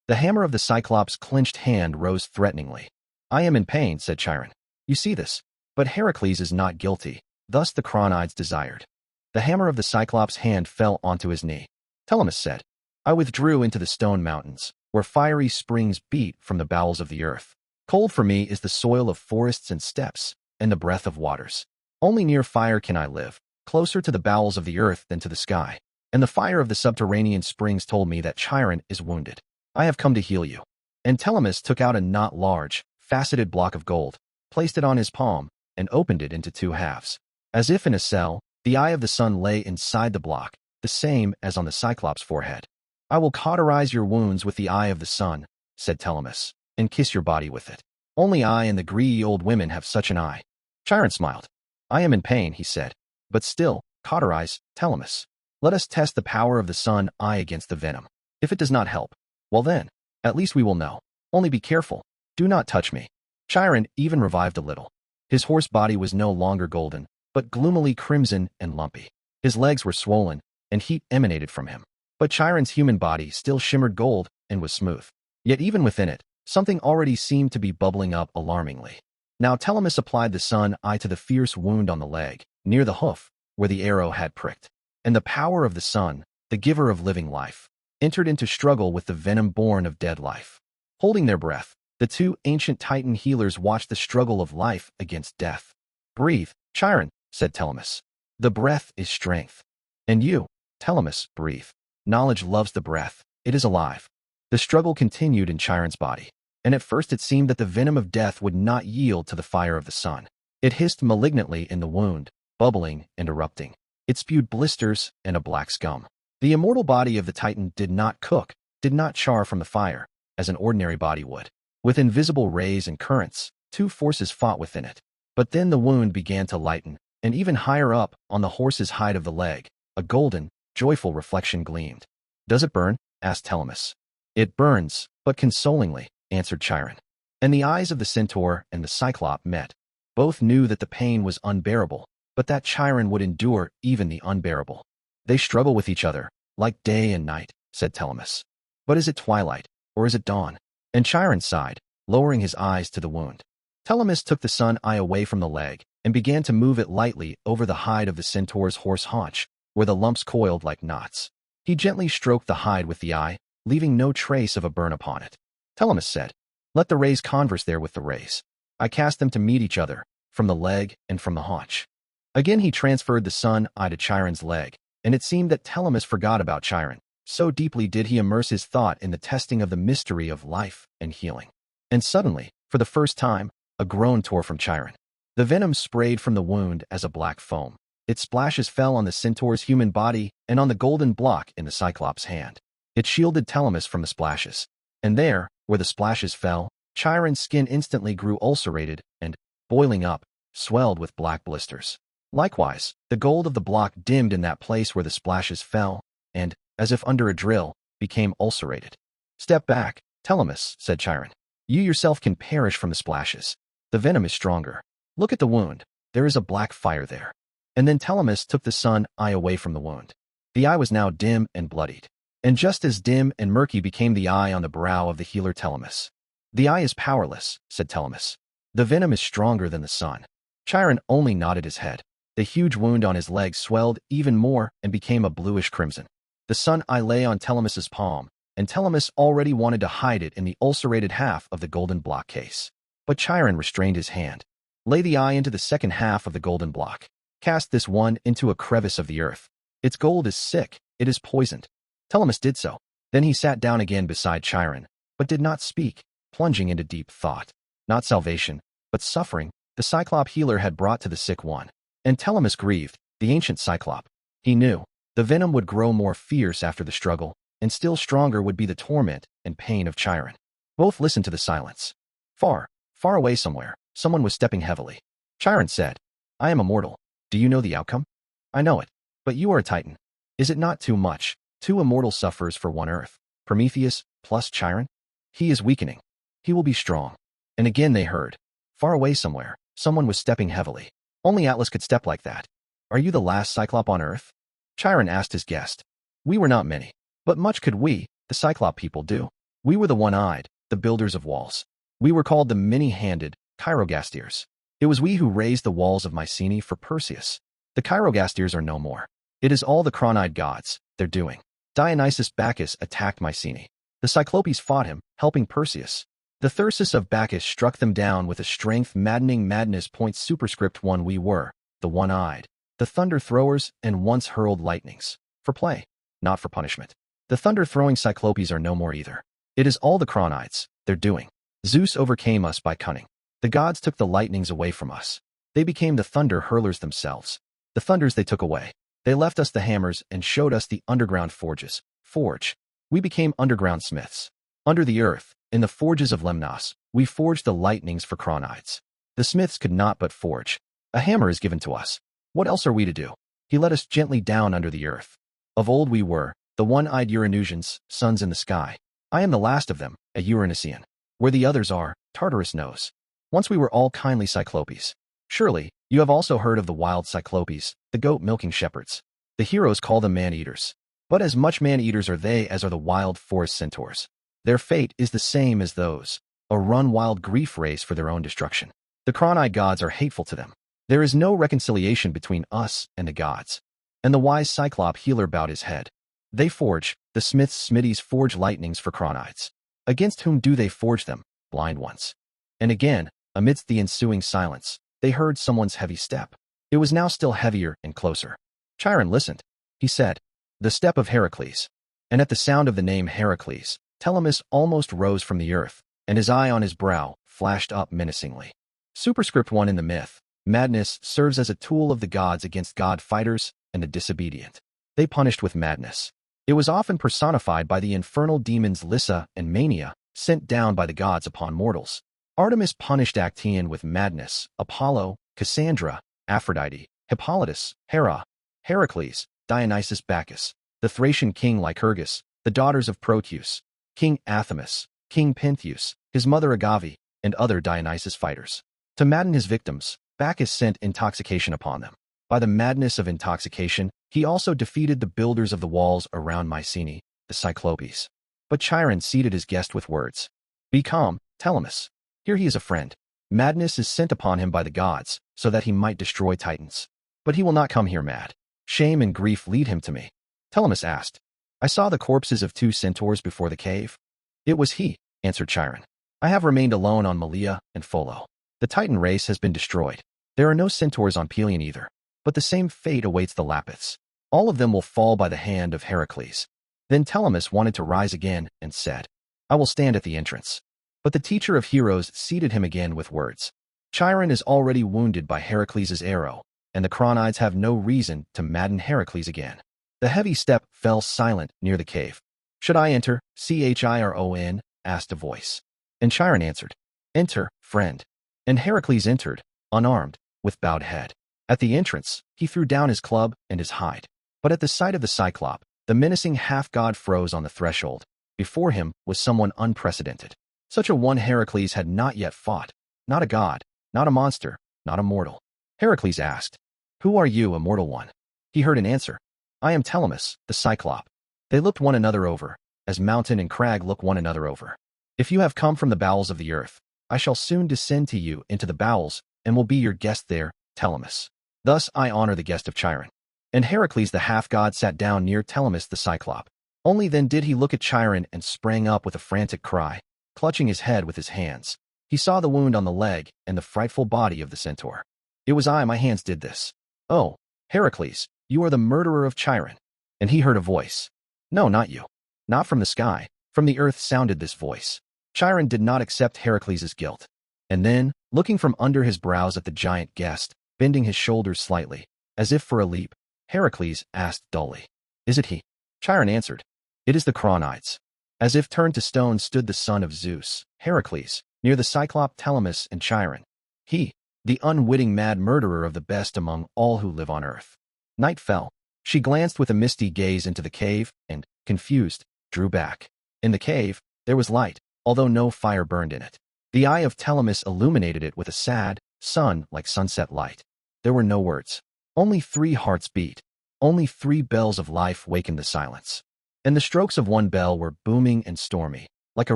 S1: The hammer of the Cyclops' clenched hand rose threateningly. "I am in pain," said Chiron. "You see this? But Heracles is not guilty." Thus the Chronides desired. The hammer of the Cyclops' hand fell onto his knee. Telemus said, "I withdrew into the stone mountains, where fiery springs beat from the bowels of the earth. Cold for me is the soil of forests and steppes, and the breath of waters. Only near fire can I live, closer to the bowels of the earth than to the sky. And the fire of the subterranean springs told me that Chiron is wounded. I have come to heal you." And Telemus took out a not large, faceted block of gold, placed it on his palm, and opened it into two halves. As if in a cell, the eye of the sun lay inside the block, the same as on the Cyclops' forehead. "I will cauterize your wounds with the eye of the sun," said Telemus, "and kiss your body with it. Only I and the greedy old women have such an eye." Chiron smiled. "I am in pain," he said. "But still, cauterize, Telemus. Let us test the power of the sun eye against the venom. If it does not help, well then, at least we will know. Only be careful. Do not touch me." Chiron even revived a little. His horse body was no longer golden, but gloomily crimson and lumpy. His legs were swollen, and heat emanated from him. But Chiron's human body still shimmered gold and was smooth. Yet even within it, something already seemed to be bubbling up alarmingly. Now Telemus applied the sun eye to the fierce wound on the leg, near the hoof, where the arrow had pricked. And the power of the sun, the giver of living life, entered into struggle with the venom born of dead life. Holding their breath, the two ancient Titan healers watched the struggle of life against death. "Breathe, Chiron," said Telemus. "The breath is strength." "And you, Telemus, breathe. Knowledge loves the breath. It is alive." The struggle continued in Chiron's body, and at first it seemed that the venom of death would not yield to the fire of the sun. It hissed malignantly in the wound, bubbling and erupting. It spewed blisters and a black scum. The immortal body of the Titan did not cook, did not char from the fire, as an ordinary body would. With invisible rays and currents, two forces fought within it. But then the wound began to lighten, and even higher up, on the horse's hide of the leg, a golden, joyful reflection gleamed. "Does it burn?" asked Telemus. "It burns, but consolingly," answered Chiron. And the eyes of the Centaur and the Cyclop met. Both knew that the pain was unbearable, but that Chiron would endure even the unbearable. "They struggle with each other, like day and night," said Telemus. "But is it twilight, or is it dawn?" And Chiron sighed, lowering his eyes to the wound. Telemus took the sun eye away from the leg and began to move it lightly over the hide of the Centaur's horse haunch, where the lumps coiled like knots. He gently stroked the hide with the eye, leaving no trace of a burn upon it. Telemus said, "Let the rays converse there with the rays. I cast them to meet each other, from the leg and from the haunch." Again he transferred the sun eye to Chiron's leg, and it seemed that Telemus forgot about Chiron. So deeply did he immerse his thought in the testing of the mystery of life and healing. And suddenly, for the first time, a groan tore from Chiron. The venom sprayed from the wound as a black foam. Its splashes fell on the centaur's human body and on the golden block in the Cyclops' hand. It shielded Telemus from the splashes. And there, where the splashes fell, Chiron's skin instantly grew ulcerated and, boiling up, swelled with black blisters. Likewise, the gold of the block dimmed in that place where the splashes fell, and, as if under a drill, became ulcerated. "Step back, Telemus," said Chiron. "You yourself can perish from the splashes. The venom is stronger. Look at the wound. There is a black fire there." And then Telemus took the sun eye away from the wound. The eye was now dim and bloodied. And just as dim and murky became the eye on the brow of the healer Telemus. "The eye is powerless," said Telemus. "The venom is stronger than the sun." Chiron only nodded his head. The huge wound on his leg swelled even more and became a bluish crimson. The sun eye lay on Telemus's palm, and Telemus already wanted to hide it in the ulcerated half of the golden block case. But Chiron restrained his hand. "Lay the eye into the second half of the golden block. Cast this one into a crevice of the earth. Its gold is sick, it is poisoned." Telemus did so. Then he sat down again beside Chiron, but did not speak, plunging into deep thought. Not salvation, but suffering, the Cyclop healer had brought to the sick one. And Telemus grieved, the ancient Cyclop. He knew the venom would grow more fierce after the struggle, and still stronger would be the torment and pain of Chiron. Both listened to the silence. Far, far away somewhere, someone was stepping heavily. Chiron said, "I am immortal. Do you know the outcome?" "I know it. But you are a Titan. Is it not too much? Two immortal sufferers for one earth. Prometheus plus Chiron? He is weakening. He will be strong." And again they heard. Far away somewhere, someone was stepping heavily. Only Atlas could step like that. "Are you the last Cyclop on Earth?" Chiron asked his guest. "We were not many, but much could we, the Cyclop people, do. We were the one-eyed, the builders of walls. We were called the many-handed Chirogastirs. It was we who raised the walls of Mycenae for Perseus. The Chirogastirs are no more. It is all the Chronide gods, their doing. Dionysus Bacchus attacked Mycenae. The Cyclopes fought him, helping Perseus. The thyrsus of Bacchus struck them down with a strength maddening madness. Superscript 1 We were, the one-eyed, the thunder-throwers, and once hurled lightnings. For play, not for punishment. The thunder-throwing Cyclopes are no more either. It is all the Chronides, their doing. Zeus overcame us by cunning. The gods took the lightnings away from us. They became the thunder-hurlers themselves. The thunders they took away. They left us the hammers and showed us the underground forges. Forge. We became underground smiths. Under the earth, in the forges of Lemnos, we forged the lightnings for Chronides. The smiths could not but forge. A hammer is given to us. What else are we to do? He led us gently down under the earth. Of old we were, the one-eyed Uranusians, suns in the sky. I am the last of them, a Uranisian. Where the others are, Tartarus knows. Once we were all kindly Cyclopes. Surely, you have also heard of the wild Cyclopes, the goat-milking shepherds. The heroes call them man-eaters. But as much man-eaters are they as are the wild forest centaurs. Their fate is the same as those, a run-wild grief race for their own destruction. The Chronide gods are hateful to them. There is no reconciliation between us and the gods. And the wise Cyclop healer bowed his head. They forge, the smiths' smithies forge lightnings for Chronides. Against whom do they forge them, blind ones? And again, amidst the ensuing silence, they heard someone's heavy step. It was now still heavier and closer. Chiron listened. He said, "The step of Heracles." And at the sound of the name Heracles, Telemus almost rose from the earth, and his eye on his brow flashed up menacingly. Superscript 1 In the myth, madness serves as a tool of the gods against god fighters and the disobedient. They punished with madness. It was often personified by the infernal demons Lyssa and Mania, sent down by the gods upon mortals. Artemis punished Actaeon with madness, Apollo, Cassandra, Aphrodite, Hippolytus, Hera, Heracles, Dionysus Bacchus, the Thracian king Lycurgus, the daughters of Proteus, King Athamas, King Pentheus, his mother Agave, and other Dionysus fighters. To madden his victims, Bacchus sent intoxication upon them. By the madness of intoxication, he also defeated the builders of the walls around Mycenae, the Cyclopes. But Chiron seated his guest with words. "Be calm, Telemus. Here he is a friend. Madness is sent upon him by the gods, so that he might destroy Titans. But he will not come here mad. Shame and grief lead him to me." Telemus asked, "I saw the corpses of 2 centaurs before the cave." "It was he," answered Chiron. "I have remained alone on Malea and Pholo. The Titan race has been destroyed. There are no centaurs on Pelion either. But the same fate awaits the Lapiths. All of them will fall by the hand of Heracles." Then Telemus wanted to rise again and said, "I will stand at the entrance." But the teacher of heroes seated him again with words. "Chiron is already wounded by Heracles' arrow, and the Cronaids have no reason to madden Heracles again. The heavy step fell silent near the cave. "Should I enter, Chiron?" asked a voice. And Chiron answered, "Enter, friend." And Heracles entered, unarmed, with bowed head. At the entrance, he threw down his club and his hide. But at the sight of the Cyclop, the menacing half-god froze on the threshold. Before him was someone unprecedented. Such a one Heracles had not yet fought. Not a god, not a monster, not a mortal. Heracles asked, "Who are you, immortal one?" He heard an answer. "I am Telemus, the Cyclop." They looked one another over, as mountain and crag look one another over. "If you have come from the bowels of the earth, I shall soon descend to you into the bowels, and will be your guest there, Telemus. Thus I honor the guest of Chiron." And Heracles the half-god sat down near Telemus the Cyclop. Only then did he look at Chiron and sprang up with a frantic cry, clutching his head with his hands. He saw the wound on the leg and the frightful body of the centaur. "It was I, my hands did this. Oh, Heracles, you are the murderer of Chiron." And he heard a voice. "No, not you." Not from the sky, from the earth sounded this voice. Chiron did not accept Heracles' guilt. And then, looking from under his brows at the giant guest, bending his shoulders slightly, as if for a leap, Heracles asked dully, "Is it he?" Chiron answered, "It is the Cronaids." As if turned to stone stood the son of Zeus, Heracles, near the Cyclop Telemus and Chiron. He, the unwitting mad murderer of the best among all who live on earth. Night fell. She glanced with a misty gaze into the cave and, confused, drew back. In the cave, there was light, although no fire burned in it. The eye of Telemus illuminated it with a sad, sun-like sunset light. There were no words. Only 3 hearts beat. Only 3 bells of life wakened the silence. And the strokes of one bell were booming and stormy, like a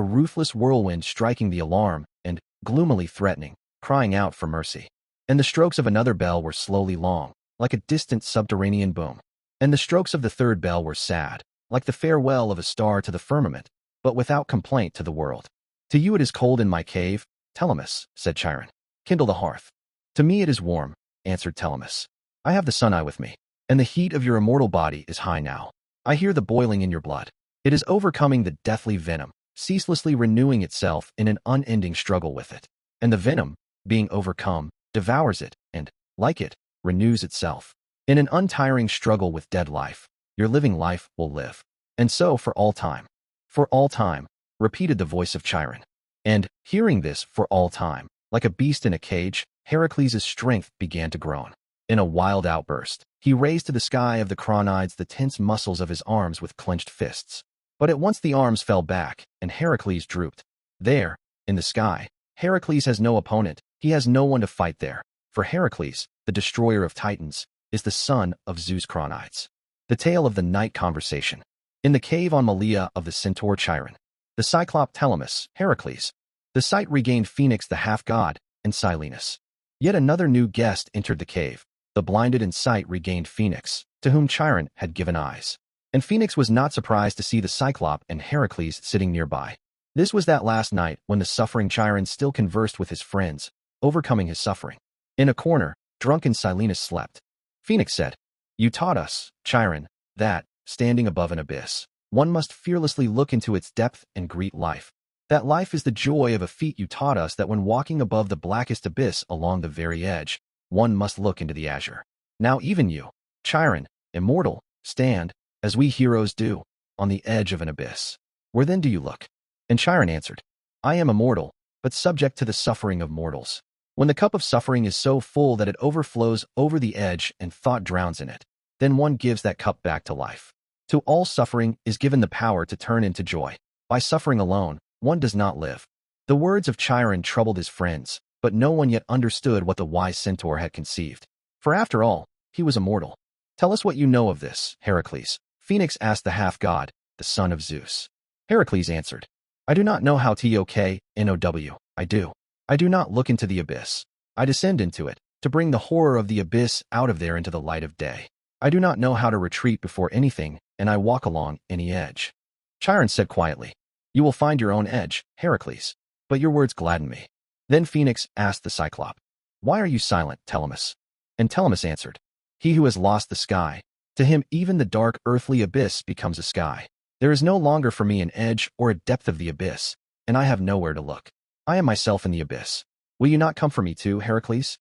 S1: ruthless whirlwind striking the alarm and, gloomily threatening, crying out for mercy. And the strokes of another bell were slowly long, like a distant subterranean boom. And the strokes of the third bell were sad, like the farewell of a star to the firmament, but without complaint to the world. "To you it is cold in my cave, Telemus," said Chiron. "Kindle the hearth." "To me it is warm," answered Telemus. "I have the sun eye with me, and the heat of your immortal body is high now. I hear the boiling in your blood. It is overcoming the deathly venom, ceaselessly renewing itself in an unending struggle with it. And the venom, being overcome, devours it, and, like it, renews itself. In an untiring struggle with dead life, your living life will live. And so for all time." "For all time," repeated the voice of Chiron. And, hearing this for all time, like a beast in a cage, Heracles' strength began to groan. In a wild outburst, he raised to the sky of the Cronaids the tense muscles of his arms with clenched fists. But at once the arms fell back, and Heracles drooped. There, in the sky, Heracles has no opponent, he has no one to fight there, for Heracles, the destroyer of Titans, is the son of Zeus Cronaids. The tale of the night conversation. In the cave on Malea of the centaur Chiron, the Cyclop Telemus, Heracles, the sight regained Phoenix the half-god, and Silenus. Yet another new guest entered the cave. The blinded in sight regained Phoenix, to whom Chiron had given eyes. And Phoenix was not surprised to see the Cyclop and Heracles sitting nearby. This was that last night when the suffering Chiron still conversed with his friends, overcoming his suffering. In a corner, drunken Silenus slept. Phoenix said, "You taught us, Chiron, that, standing above an abyss, one must fearlessly look into its depth and greet life. That life is the joy of a feat. You taught us that when walking above the blackest abyss along the very edge, one must look into the azure. Now even you, Chiron, immortal, stand, as we heroes do, on the edge of an abyss. Where then do you look?" And Chiron answered, "I am immortal, but subject to the suffering of mortals. When the cup of suffering is so full that it overflows over the edge and thought drowns in it, then one gives that cup back to life. To all suffering is given the power to turn into joy. By suffering alone, one does not live." The words of Chiron troubled his friends, but no one yet understood what the wise centaur had conceived. For after all, he was immortal. "Tell us what you know of this, Heracles," Phoenix asked the half-god, the son of Zeus. Heracles answered, "I do not know how to know. I do. I do not look into the abyss. I descend into it, to bring the horror of the abyss out of there into the light of day. I do not know how to retreat before anything, and I walk along any edge." Chiron said quietly, "You will find your own edge, Heracles, but your words gladden me." Then Phoenix asked the Cyclop, "Why are you silent, Telemus?" And Telemus answered, "He who has lost the sky, to him even the dark earthly abyss becomes a sky. There is no longer for me an edge or a depth of the abyss, and I have nowhere to look. I am myself in the abyss. Will you not come for me too, Heracles?"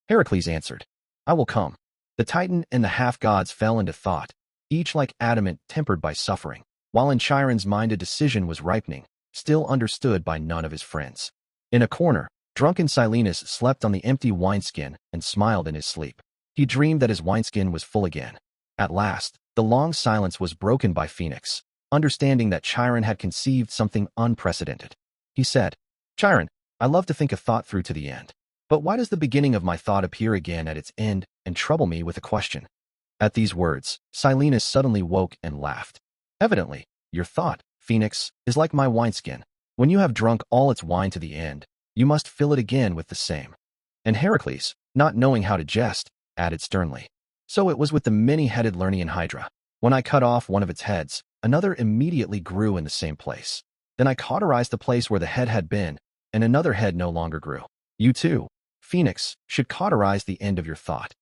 S1: Heracles answered, "I will come. The Titan and the half-gods fell into thought, each like adamant tempered by suffering, while in Chiron's mind a decision was ripening, still understood by none of his friends. In a corner, drunken Silenus slept on the empty wineskin and smiled in his sleep. He dreamed that his wineskin was full again. At last, the long silence was broken by Phoenix, understanding that Chiron had conceived something unprecedented. He said, "Chiron, I love to think a thought through to the end. But why does the beginning of my thought appear again at its end and trouble me with a question?" At these words, Silenus suddenly woke and laughed. "Evidently, your thought, Phoenix, is like my wineskin. When you have drunk all its wine to the end, you must fill it again with the same." And Heracles, not knowing how to jest, added sternly, "So it was with the many-headed Lernaean Hydra. When I cut off one of its heads, another immediately grew in the same place. Then I cauterized the place where the head had been, and another head no longer grew. You too, Phoenix, should cauterize the end of your thought."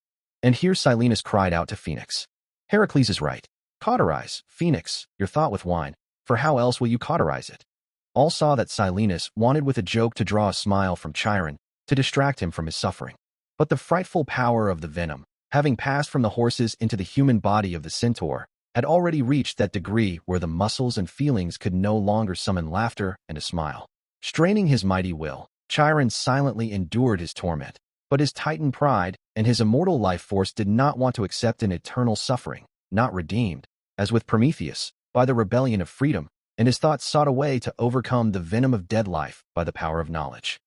S1: And here Silenus cried out to Phoenix, "Heracles is right. Cauterize, Phoenix, your thought with wine, for how else will you cauterize it?" All saw that Silenus wanted with a joke to draw a smile from Chiron, to distract him from his suffering. But the frightful power of the venom, having passed from the horses into the human body of the centaur, had already reached that degree where the muscles and feelings could no longer summon laughter and a smile. Straining his mighty will, Chiron silently endured his torment, but his Titan pride and his immortal life force did not want to accept an eternal suffering, not redeemed, as with Prometheus, by the rebellion of freedom, and his thoughts sought a way to overcome the venom of dead life by the power of knowledge.